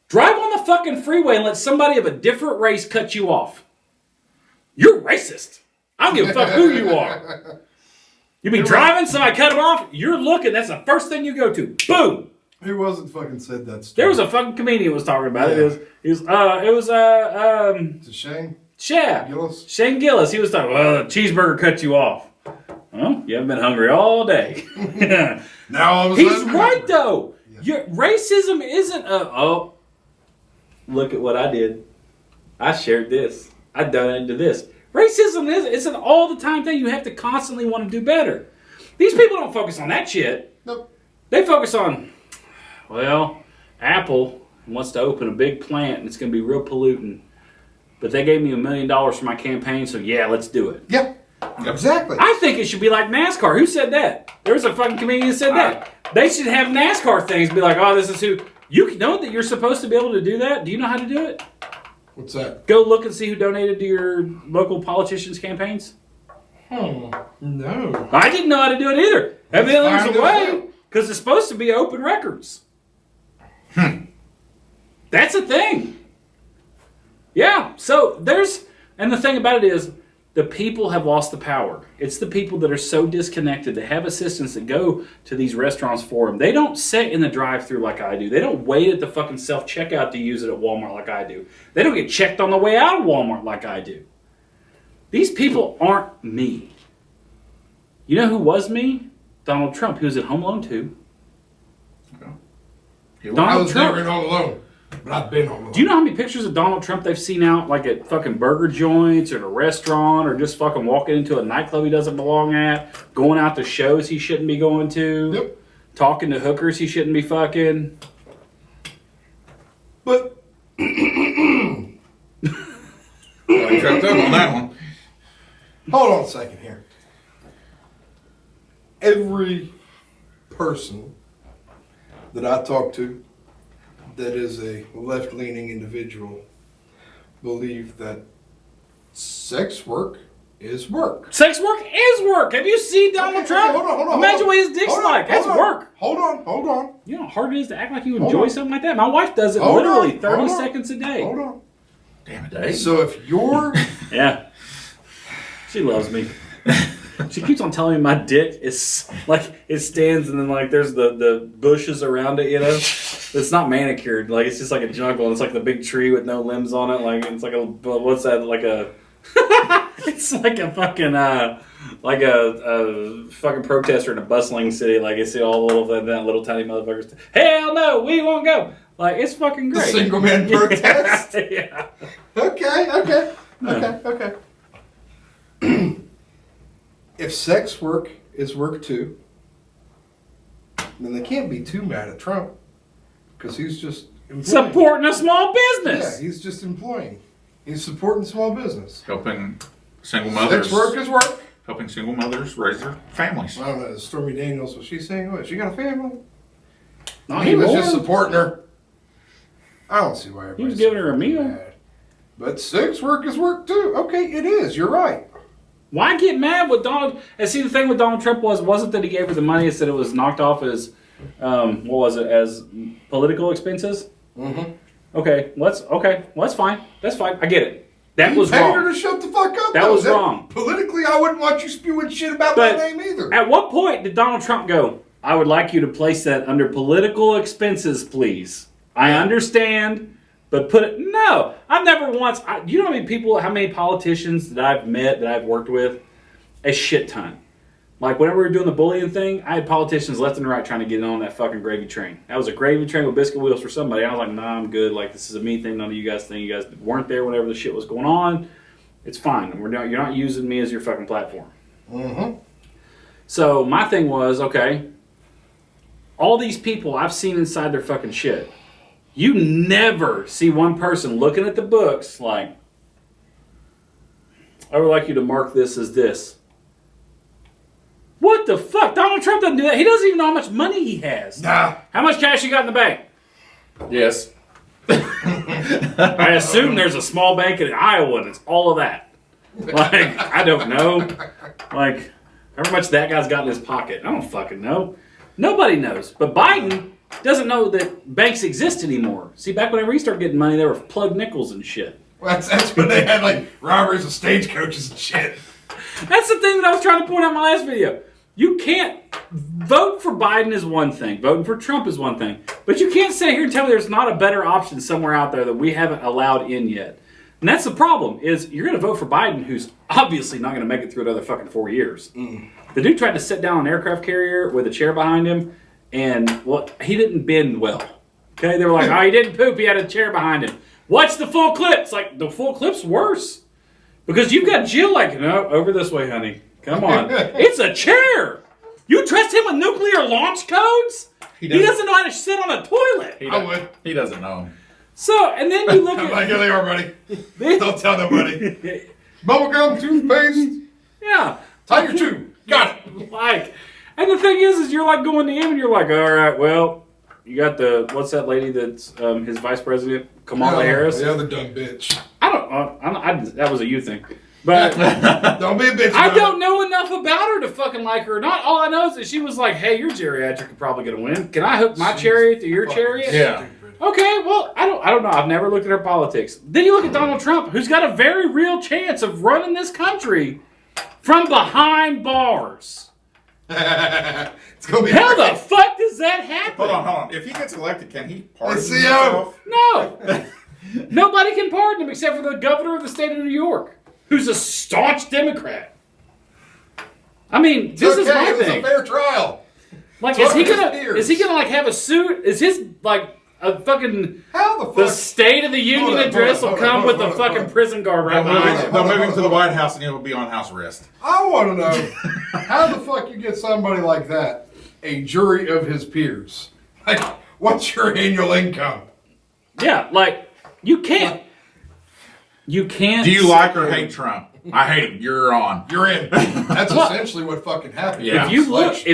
Drive on the fucking freeway and let somebody of a different race cut you off. You're racist. I don't give a fuck who you are. You be driving, somebody cut them off, you're looking, that's the first thing you go to. Boom! Who wasn't fucking said that story? There was a fucking comedian who was talking about it. It's a shame. Gillis? Shane Gillis. He was talking, well, the cheeseburger cut you off. Well, you haven't been hungry all day. Now all of a He's sudden, right, though. Racism isn't look at what I did. I shared this. I donated this. Racism is an all the time thing. You have to constantly want to do better. These people don't focus on that shit. Nope. They focus on, well, Apple wants to open a big plant and it's going to be real polluting. But they gave me $1 million for my campaign, so yeah, let's do it. Yeah. Exactly. I think it should be like NASCAR. Who said that? There was a fucking comedian that said that. They should have NASCAR things be like, oh, this is who. You know that you're supposed to be able to do that? Do you know how to do it? What's that? Go look and see who donated to your local politicians' campaigns. No. I didn't know how to do it either. Evidently there's Find a it way, out. because it's supposed to be open records. That's a thing. Yeah, so and the thing about it is, the people have lost the power. It's the people that are so disconnected that have assistants that go to these restaurants for them. They don't sit in the drive-thru like I do. They don't wait at the fucking self-checkout to use it at Walmart like I do. They don't get checked on the way out of Walmart like I do. These people aren't me. You know who was me? Donald Trump. He was at Home Alone 2. I Donald was Trump. never in Home Alone, but I've been Home Alone. Do you know how many pictures of Donald Trump they've seen out, like at fucking burger joints or at a restaurant, or just fucking walking into a nightclub he doesn't belong at, going out to shows he shouldn't be going to, Yep. talking to hookers he shouldn't be fucking? But I tripped up on that one. hold on a second here. Every person that I talk to that is a left-leaning individual believe that sex work is work. Sex work is work. Have you seen Donald Okay, Trump? hold on. Imagine what his dick's Hold on, like. That's hold on. work. Hold on. You know how hard it is to act like you Hold enjoy on. something like that? My wife does it Hold literally on, 30 hold on. seconds a day. Hold on. Damn it, Dave. So if you're Yeah. She loves me. She keeps on telling me my dick is like it stands and then like there's the bushes around it, you know. It's not manicured, like it's just like a jungle. And it's like the big tree with no limbs on it. Like it's like a what's that? Like a it's like a fucking like a fucking protester in a bustling city. Like you see all the that little tiny motherfuckers. Hell no, we won't go. Like it's fucking the great. single man protest. Yeah. Okay. If sex work is work too, then they can't be too mad at Trump because he's just employing. Supporting a small Yeah, business. he's just employing. He's supporting small business. Helping single mothers. Sex work is work. Helping single mothers raise their families. I don't know. Stormy Daniels, was she saying what? She got a family? Not He was anymore. just supporting her. I don't see why everybody. He was giving her a meal. But sex work is work too. Okay, it is. You're right. Why get mad with Donald? And see, the thing with Donald Trump wasn't that he gave her the money; it's that it was knocked off as what was it, as political expenses. Mm-hmm. Okay, that's fine. That's fine. I get it. That You was paid wrong. her to shut the fuck up. That was wrong. Politically, I wouldn't want you spewing shit about But my name either. at what point did Donald Trump go, I would like you to place that under political expenses, please? I understand, but put it... No, I've never once... you know how many politicians that I've met, that I've worked with? A shit ton. Like, whenever we were doing the bullying thing, I had politicians left and right trying to get on that fucking gravy train. That was a gravy train with biscuit wheels for somebody. I was like, nah, I'm good. Like, this is a me thing. None of you guys think. You guys weren't there whenever the shit was going on. It's fine. You're not using me as your fucking platform. Mm-hmm. So my thing was, okay, all these people I've seen inside their fucking shit. You never see one person looking at the books like, I would like you to mark this as this. What the fuck? Donald Trump doesn't do that. He doesn't even know how much money he has. Nah. How much cash you got in the bank? Yes. I assume there's a small bank in Iowa and it's all of that. Like, I don't know. Like, how much that guy's got in his pocket. I don't fucking know. Nobody knows. But Biden doesn't know that banks exist anymore. See, back whenever he started getting money, there were plug nickels and shit. Well, that's when they had like robberies of stagecoaches and shit. That's the thing that I was trying to point out in my last video. You can't vote for Biden is one thing. Voting for Trump is one thing. But you can't sit here and tell me there's not a better option somewhere out there that we haven't allowed in yet. And that's the problem, is you're going to vote for Biden, who's obviously not going to make it through another fucking 4 years. The dude tried to sit down on an aircraft carrier with a chair behind him, and, well, he didn't bend well. Okay? They were like, oh, he didn't poop, he had a chair behind him. Watch the full clip. It's like, the full clip's worse. Because you've got Jill like, no, over this way, honey. Come on. It's a chair. You trust him with nuclear launch codes? He doesn't know how to sit on a toilet. I would. He doesn't know. So, and then you look I'm at... like, here they are, buddy. Don't tell nobody. Bubblegum, toothpaste, Yeah. Tiger Chew. Got it. Like, and the thing is you're like going to him and you're like, all right, well, you got the, what's that lady that's his vice president, Kamala Harris? The other dumb bitch. That was a you thing. But Don't be a bitch. I about don't know enough about her to fucking like her or not. All I know is that she was like, hey, your geriatric are probably going to win. Can I hook my chariot to your chariot? Yeah. Okay, well, I don't know. I've never looked at her politics. Then you look at Donald Trump, who's got a very real chance of running this country from behind bars. It's gonna be How great. the fuck does that happen? Hold on. If he gets elected, can he pardon Let's see himself? No. Nobody can pardon him except for the governor of the state of New York, who's a staunch Democrat. I mean, this is my It was a thing. fair trial. Like, Talk is he to his gonna peers. like have a suit? Is his like a fucking How the the fuck? State of the Union Hold on, address hold will on, come hold with on, a hold on, fucking hold on. prison guard right They'll behind him? move him to the White House and he'll be on house arrest. I want to know how the fuck you get somebody like that a jury of his peers. Like, what's your annual income? Yeah, like you can't. You can't. Do you like or hate Trump? I hate him. You're on. You're in. That's essentially what fucking happened. Yeah. If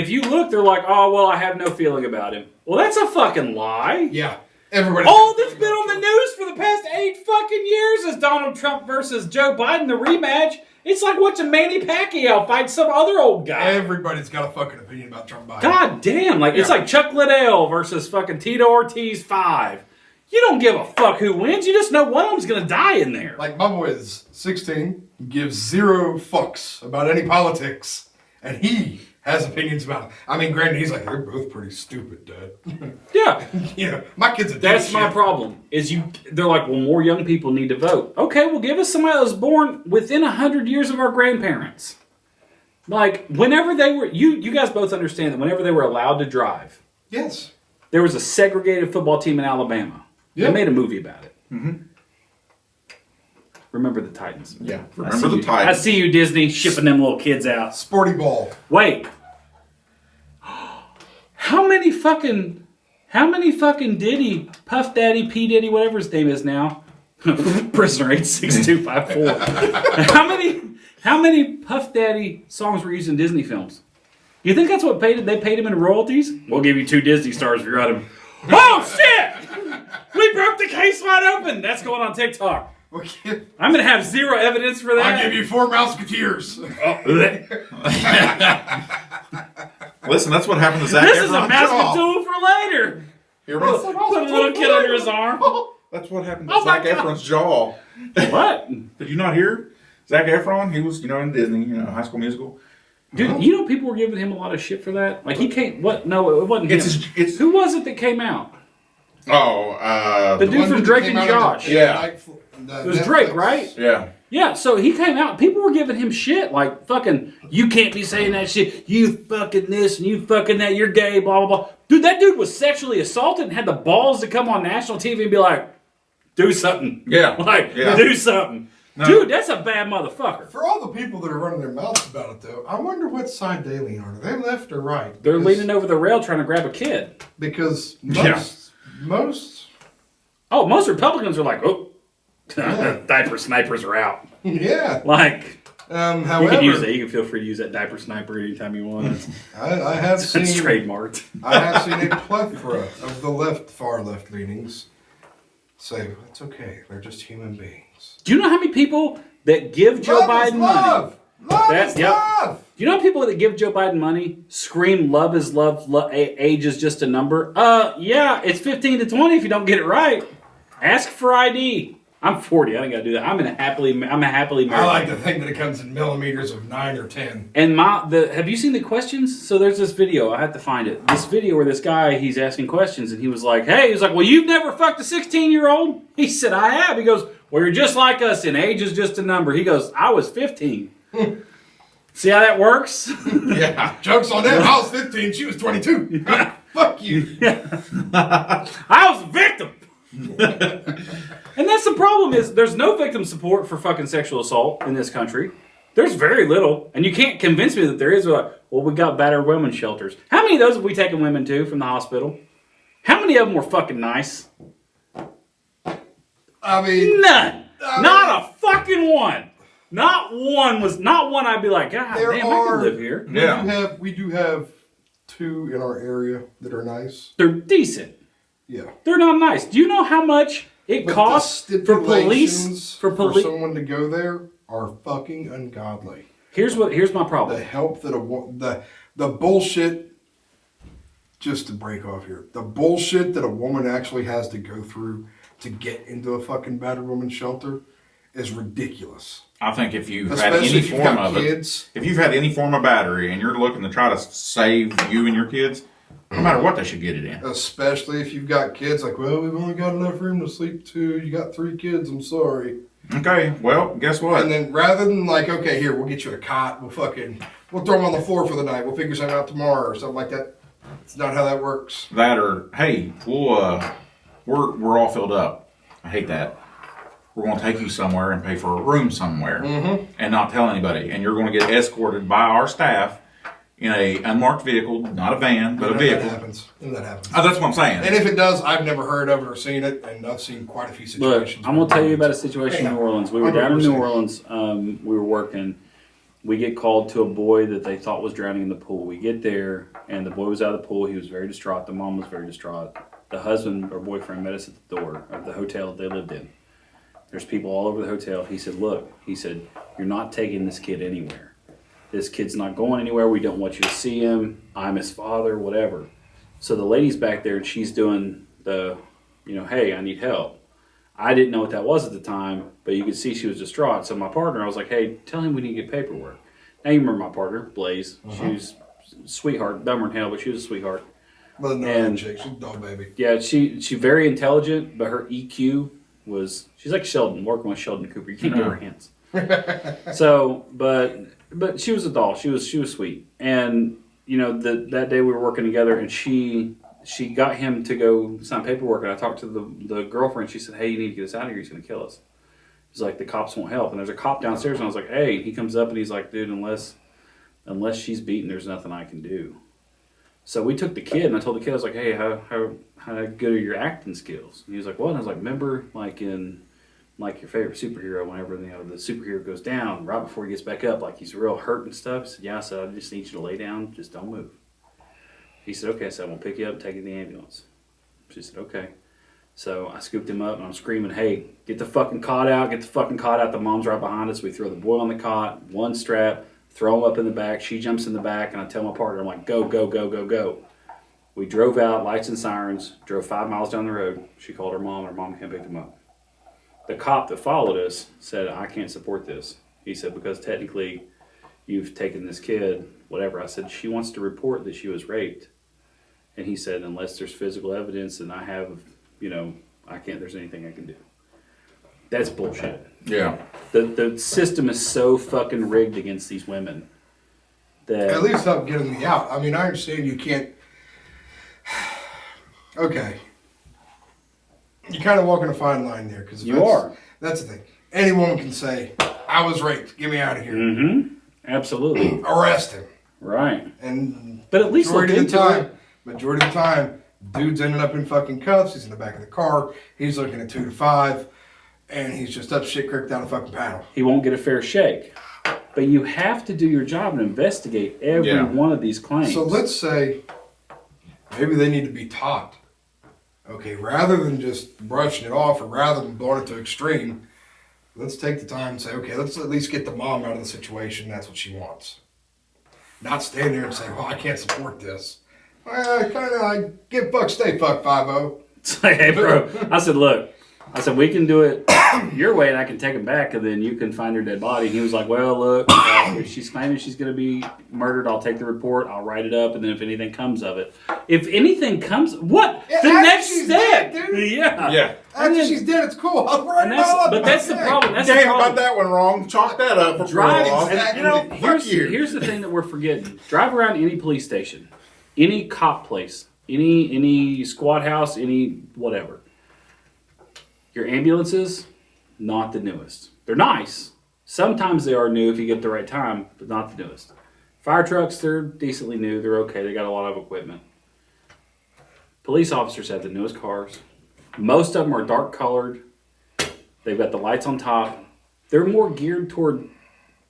you look, they're like, oh well, I have no feeling about him. Well, that's a fucking lie. Yeah. Everybody. All that's been on the news for the past 8 fucking years is Donald Trump versus Joe Biden, the rematch. It's like watching Manny Pacquiao fight some other old guy. Everybody's got a fucking opinion about Trump Biden. God damn, like it's like Chuck Liddell versus fucking Tito Ortiz 5. You don't give a fuck who wins. You just know one of them's gonna die in there. Like, my boy is 16, gives zero fucks about any politics, and he has opinions about it. I mean, granted, he's like, they're both pretty stupid, Dad. Yeah. You know, my kid's a That's dipshit. my problem. They're like, well, more young people need to vote. Okay, well, give us somebody that was born within 100 years of our grandparents. Like, whenever they were, you guys both understand that whenever they were allowed to drive, Yes. there was a segregated football team in Alabama. Yeah. They made a movie about it. Mm-hmm. Remember the Titans. Yeah. I Remember see the you. I Titans. see you, Disney, shipping them little kids out. Sporty ball. Wait. How many fucking Diddy, Puff Daddy, P Diddy, whatever his name is now, Prisoner 86254. How many Puff Daddy songs were used in Disney films? You think that's what they paid him in royalties? We'll give you 2 Disney stars if you write them. Oh shit! We broke the case wide open. That's going on TikTok. We'll give, I'm gonna have zero evidence for that. I'll give you 4 Mouseketeers. Listen, that's what happened to Zac This is a Efron's master jaw. tool for later. Hear me? Put a little kid under his arm. That's what happened to Oh my Zac God. Efron's jaw. What? Did you not hear? Zac Efron, he was, in Disney, High School Musical. Dude, you know people were giving him a lot of shit for that. Like he can't. What? No, it wasn't him. It's Who was it that came out? oh, The dude from Drake and Josh. Yeah. It was Drake, right? yeah. Yeah. So he came out. People were giving him shit like fucking. You can't be saying that shit. You fucking this and you fucking that. You're gay. Blah blah blah. Dude, that dude was sexually assaulted and had the balls to come on national TV and be like, "Do something." Yeah. Like, Yeah. do something. No. Dude, that's a bad motherfucker. For all the people that are running their mouths about it, though, I wonder what side they lean on. Are they left or right? They're Because- leaning over the rail trying to grab a kid. Because Yeah. most, Oh, most Republicans are like, oh, Yeah. diaper snipers are out. yeah. Like, However, you can use that. You can feel free to use that diaper sniper anytime you want. It's, I have seen it's trademarked. I have seen a plethora of the far left leanings say it's okay. They're just human beings. Do you know how many people that give Joe Love Biden is money? love. Love That- is yep. love. Do you know people that give Joe Biden money scream "love is love, age is just a number"? Yeah, it's 15 to 20 if you don't get it right. Ask for ID. I'm 40. I ain't gotta do that. I'm a happily married. I like to think that it comes in millimeters of 9 or 10. And have you seen the questions? So there's this video. I have to find it. This video where this guy, he's asking questions, and he was like, well, you've never fucked a 16-year-old? He said, I have. He goes, well, you're just like us, and age is just a number. He goes, I was 15. See how that works? Yeah. Jokes on them. I was 15. She was 22. Fuck you. I was a victim. And that's the problem is there's no victim support for fucking sexual assault in this country. There's very little. And you can't convince me that there is. Well, we got battered women's shelters. How many of those have we taken women to from the hospital? How many of them were fucking nice? I mean, None. Not a fucking one. Not one I'd be like, God there damn, I are. could live here. Yeah. We do have 2 in our area that are nice. They're decent. Yeah. They're not nice. Do you know how much it But costs the for police? stipulations For police. someone to go there are fucking ungodly. Here's my The problem. help that the bullshit. Just to break off here, the bullshit that a woman actually has to go through to get into a fucking battered woman's shelter is ridiculous. I think if you've had Especially any if you've form got of it, kids. if you've had any form of battery and you're looking to try to save you and your kids, no matter what, they should get it in. Especially if you've got kids, like, well, we've only got enough room to sleep 2. You got 3 kids. I'm sorry. Okay, well, guess what? And then rather than like, okay, here, we'll get you a cot. We'll throw them on the floor for the night. We'll figure something out tomorrow or something like that. It's not how that works. That or hey, we're all filled up. I hate that. We're going to take you somewhere and pay for a room somewhere and not tell anybody. And you're going to get escorted by our staff in a unmarked vehicle, not a van, but a vehicle. That happens. And that happens. Oh, that's what I'm saying. And if it does, I've never heard of it or seen it, and I've seen quite a few Look, situations. I'm gonna tell you about a situation Yeah. in New Orleans. We were down in New 100%. Orleans. We were working. We get called to a boy that they thought was drowning in the pool. We get there, and the boy was out of the pool. He was very distraught. The mom was very distraught. The husband or boyfriend met us at the door of the hotel that they lived in. There's people all over the hotel. He said, look, you're not taking this kid anywhere. This kid's not going anywhere. We don't want you to see him. I'm his father, whatever. So the lady's back there, and she's doing hey, I need help. I didn't know what that was at the time, but you could see she was distraught. So my partner, I was like, hey, tell him we need to get paperwork. Now you remember my partner, Blaze. She was a sweetheart, dumber than hell, but she was a sweetheart. But no, and- chick, she's a dog baby. Yeah, she very intelligent, but her EQ she's like Sheldon, working with Sheldon Cooper. You can't give her hints. So, but she was a doll. She was sweet. And that day we were working together, and she got him to go sign paperwork, and I talked to the girlfriend. She said, hey, you need to get us out of here. He's going to kill us. He's like, the cops won't help. And there's a cop downstairs, and I was like, hey. He comes up, and he's like, dude, unless she's beaten, there's nothing I can do. So we took the kid, and I told the kid, I was like, hey, how good are your acting skills? And he was like, what? And I was like, remember, like in your favorite superhero, whenever the superhero goes down, right before he gets back up, like he's real hurt and stuff. He said, yeah. I said, I just need you to lay down, just don't move. He said, okay. I said, I'm gonna pick you up and take you to the ambulance. She said, okay. So I scooped him up and I'm screaming, hey, get the fucking cot out, get the fucking cot out. The mom's right behind us. We throw the boy on the cot, one strap, throw him up in the back. She jumps in the back and I tell my partner, I'm like, go, go, go, go, go. We drove out, lights and sirens, drove 5 miles down the road. She called her mom came pick him up. The cop that followed us said, I can't support this. He said, because technically you've taken this kid, whatever. I said, she wants to report that she was raped. And he said, unless there's physical evidence and I have, there's anything I can do. That's bullshit. Yeah. The system is so fucking rigged against these women that At least help getting me out. I mean, I understand you can't. Okay. You kind of walking a fine line there because you are. That's the thing. Any woman can say, "I was raped. Get me out of here." Mm-hmm. Absolutely. Arrest him. Right. And But at least look into it. Majority of the time, dude's ending up in fucking cuffs. He's in the back of the car. He's looking at 2 to 5, and he's just up shit creek down a fucking paddle. He won't get a fair shake. But you have to do your job and investigate every one of these claims. So let's say maybe they need to be taught. Okay, rather than just brushing it off or rather than blowing it to extreme, let's take the time and say, okay, let's at least get the mom out of the situation. That's what she wants. Not stand there and say, well, I can't support this. I get fucked, stay fucked, 5-0. It's like, hey, bro. I said, we can do it your way and I can take him back and then you can find her dead body. And he was like, well, look, if she's claiming she's going to be murdered, I'll take the report, I'll write it up, and then if anything comes of it. If anything comes, what? Yeah, the after next she's step. dead, dude. Yeah. Yeah. After she's dead, it's cool. I'll write And it all up. but that's the problem. That's the Damn, problem. got that one wrong. Chalk that up for Driving, off. exactly. Fuck you. Here's the thing that we're forgetting. Drive around any police station, any cop place, any squad house, any whatever. Your ambulances, not the newest. They're nice. Sometimes they are new if you get the right time, but not the newest. Fire trucks, they're decently new. They're okay. They got a lot of equipment. Police officers have the newest cars. Most of them are dark colored. They've got the lights on top. They're more geared toward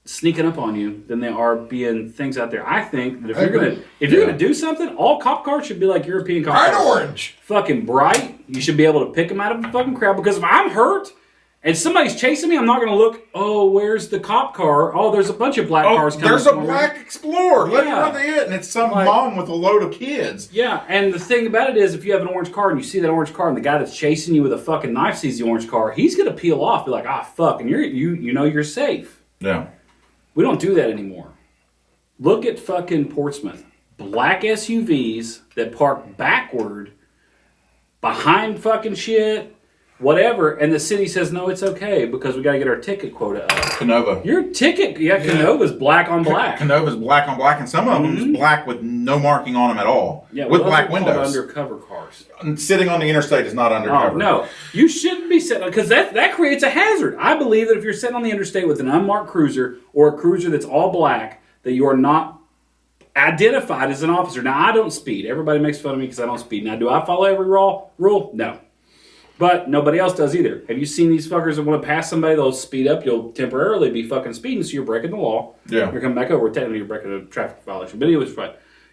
sneaking up on you than they are being things out there. I think that if you're gonna do something, all cop cars should be like European cop Bright cars. orange. Fucking bright. You should be able to pick them out of the fucking crowd because if I'm hurt and somebody's chasing me, I'm not gonna look. Oh, where's the cop car? Oh, there's a bunch of black cars coming. There's a for me. black Explorer. Let me Yeah. run the it, and it's some Like- mom with a load of kids. Yeah, and the thing about it is, if you have an orange car and you see that orange car, and the guy that's chasing you with a fucking knife sees the orange car, he's gonna peel off, be like, fuck, and you're safe. Yeah. We don't do that anymore. Look at fucking Portsmouth. Black SUVs that park backward behind fucking shit, whatever, and the city says, no, it's okay because we got to get our ticket quota up. Canova. Your ticket, Canova's black on black. Canova's black on black, and some of them's black with no marking on them at all. Yeah, with well, black those are called windows. undercover cars. Sitting on the interstate is not undercover. Oh, no. You shouldn't be sitting, because that creates a hazard. I believe that if you're sitting on the interstate with an unmarked cruiser or a cruiser that's all black, that you are not identified as an officer. Now, I don't speed. Everybody makes fun of me because I don't speed. Now, do I follow every rule? No. But nobody else does either. Have you seen these fuckers that want to pass somebody? They'll speed up. You'll temporarily be fucking speeding, so you're breaking the law. Yeah. You're coming back over. Technically, you're breaking a traffic violation. But anyways, fine.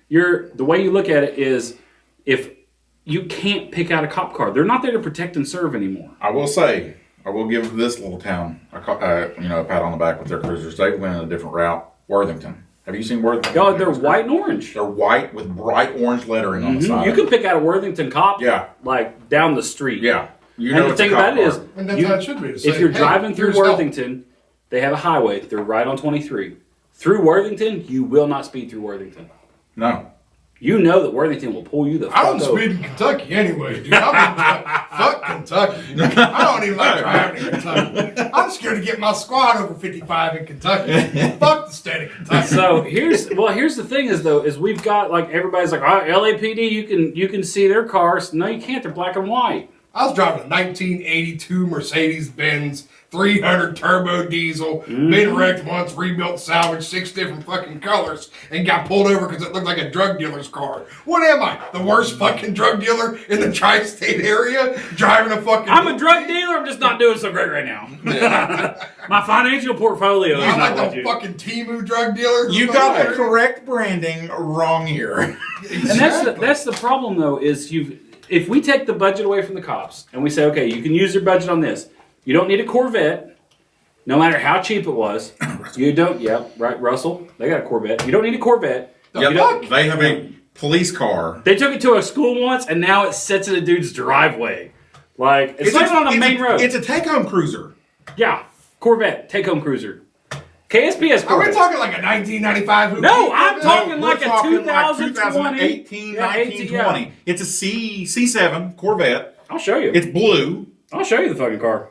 The way you look at it is if you can't pick out a cop car. They're not there to protect and serve anymore. I will give this little town a pat on the back with their cruisers. They went a different route. Worthington. Have you seen Worthington? God, they're white and orange. They're white with bright orange lettering on the side. You can pick out a Worthington cop, Yeah. like down the street. Yeah. You And know the it's a thing cop about it is, car. And that's how it should be. To say, if you're hey, driving through here's help. Worthington, they have a highway. They're right on 23. Through Worthington, you will not speed through Worthington. No. You know that Worthington will pull you the fuck I don't over. speed in Kentucky anyway, dude. Fuck Kentucky. I don't even like driving in Kentucky. I'm scared to get my squad over 55 in Kentucky. Fuck the state of Kentucky. So here's the thing is we've got like everybody's like, LAPD, you can see their cars. No, you can't. They're black and white. I was driving a 1982 Mercedes-Benz 300 turbo diesel, been wrecked once, rebuilt, salvaged, 6 different fucking colors, and got pulled over because it looked like a drug dealer's car. What am I? The worst fucking drug dealer in the tri-state area? Driving a fucking... I'm a drug dealer. I'm just not doing so great right now. My financial portfolio is I'm not like what the you. fucking Temu drug dealer. You got the correct branding wrong here. And that's the problem though is if we take the budget away from the cops and we say, okay, you can use your budget on this. You don't need a Corvette, no matter how cheap it was. You don't. Yep, right, Russell. They got a Corvette. You don't need a Corvette. Yeah, You don't- they have a police car. They took it to a school once, and now it sits in a dude's driveway. Like it's not even on a main road. It's a take-home cruiser. Yeah, Corvette, take-home cruiser. KSPS Are we Corvette. talking like a 1995 Hoopty? No, I'm talking We're like a talking 2020. 2018, Yeah, 19, 18, 20. It's a C7 Corvette. I'll show you. It's blue. I'll show you the fucking car.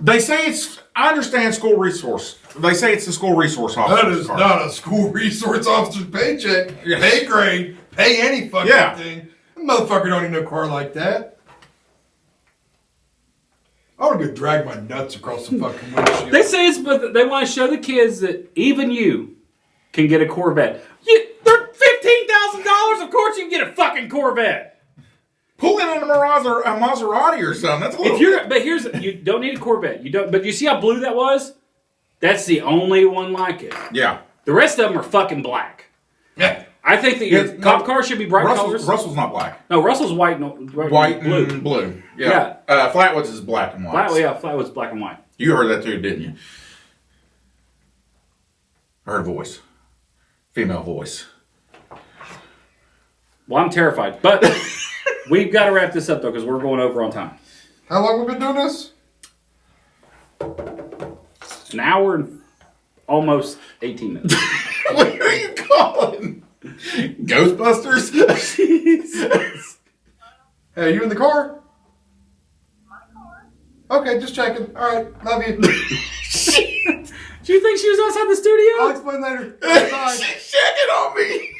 They say it's, I understand school resource. They say it's the school resource That officer's is car. not a school resource officer's paycheck. Yeah. Pay grade. Pay any fucking Yeah. thing. That motherfucker don't need no car like that. I want to go drag my nuts across the fucking windshield. They say it's, but they want to show the kids that even you can get a Corvette. They're $15,000. Of course you can get a fucking Corvette. Pull in a Maserati or something. That's a little. But you don't need a Corvette. You don't. But you see how blue that was? That's the only one like it. Yeah. The rest of them are fucking black. Yeah. I think that your Yeah, cop no, car should be bright colors. Russell's not black. No, Russell's white, White blue. and blue. Yeah. Flatwoods is black and white. Flatwood's black and white. You heard that too, didn't you? I heard a voice. Female voice. Well, I'm terrified, but we've got to wrap this up though because we're going over on time. How long have we been doing this? An hour and almost 18 minutes. What are you calling? Ghostbusters? Hey, you in the car? Okay, just checking. All right, love you. Do you think she was outside the I'll studio? explain later. Outside. She's checking on me.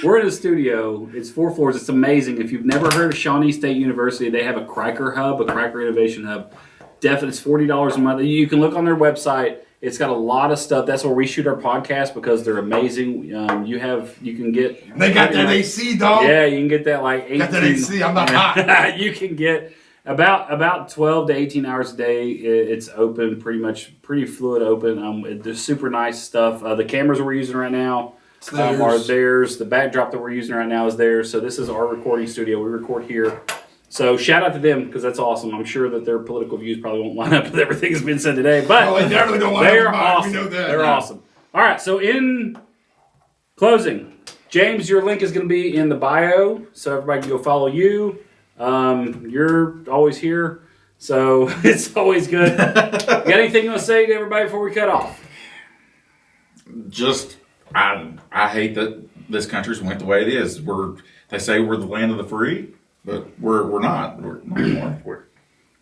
We're in a studio. It's 4 floors. It's amazing. If you've never heard of Shawnee State University, they have a Cracker Hub, a Cracker Innovation Hub. Definitely, it's $40 a month. You can look on their website. It's got a lot of stuff. That's where we shoot our podcast because they're amazing. You can get. They got that AC, dog. Yeah, you can get that like 18. Got that AC. I'm not hot. You can get about 12 to 18 hours a day. It's open, pretty fluid open. There's super nice stuff. The cameras we're using right now are theirs. The backdrop that we're using right now is theirs. So this is our recording studio. We record here. So shout out to them because that's awesome. I'm sure that their political views probably won't line up with everything that's been said today, but Well, they definitely don't line up they're with mine. awesome. We know that. They're Yeah. awesome. All right, so in closing, James, your link is going to be in the bio, so everybody can go follow you. You're always here, so it's always good. You got anything you want to say to everybody before we cut off? Just, I hate that this country's went the way it is. They say we're the land of the free, but we're not. We're not anymore. We're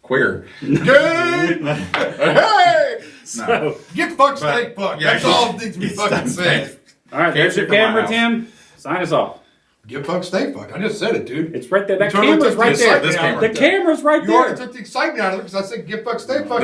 queer. Good. Hey! So, Get fucked, stay fucked. Yeah, That's all that needs to be fucking said. all right, there's your Can't sit in my camera, house. Tim. Sign us off. Get fucked, stay fucked. I just said it, dude. It's right there. That You totally camera's took right the there. excitement out of The it. camera's right You there. already took the excitement out of it because I said get fucked, stay fucked.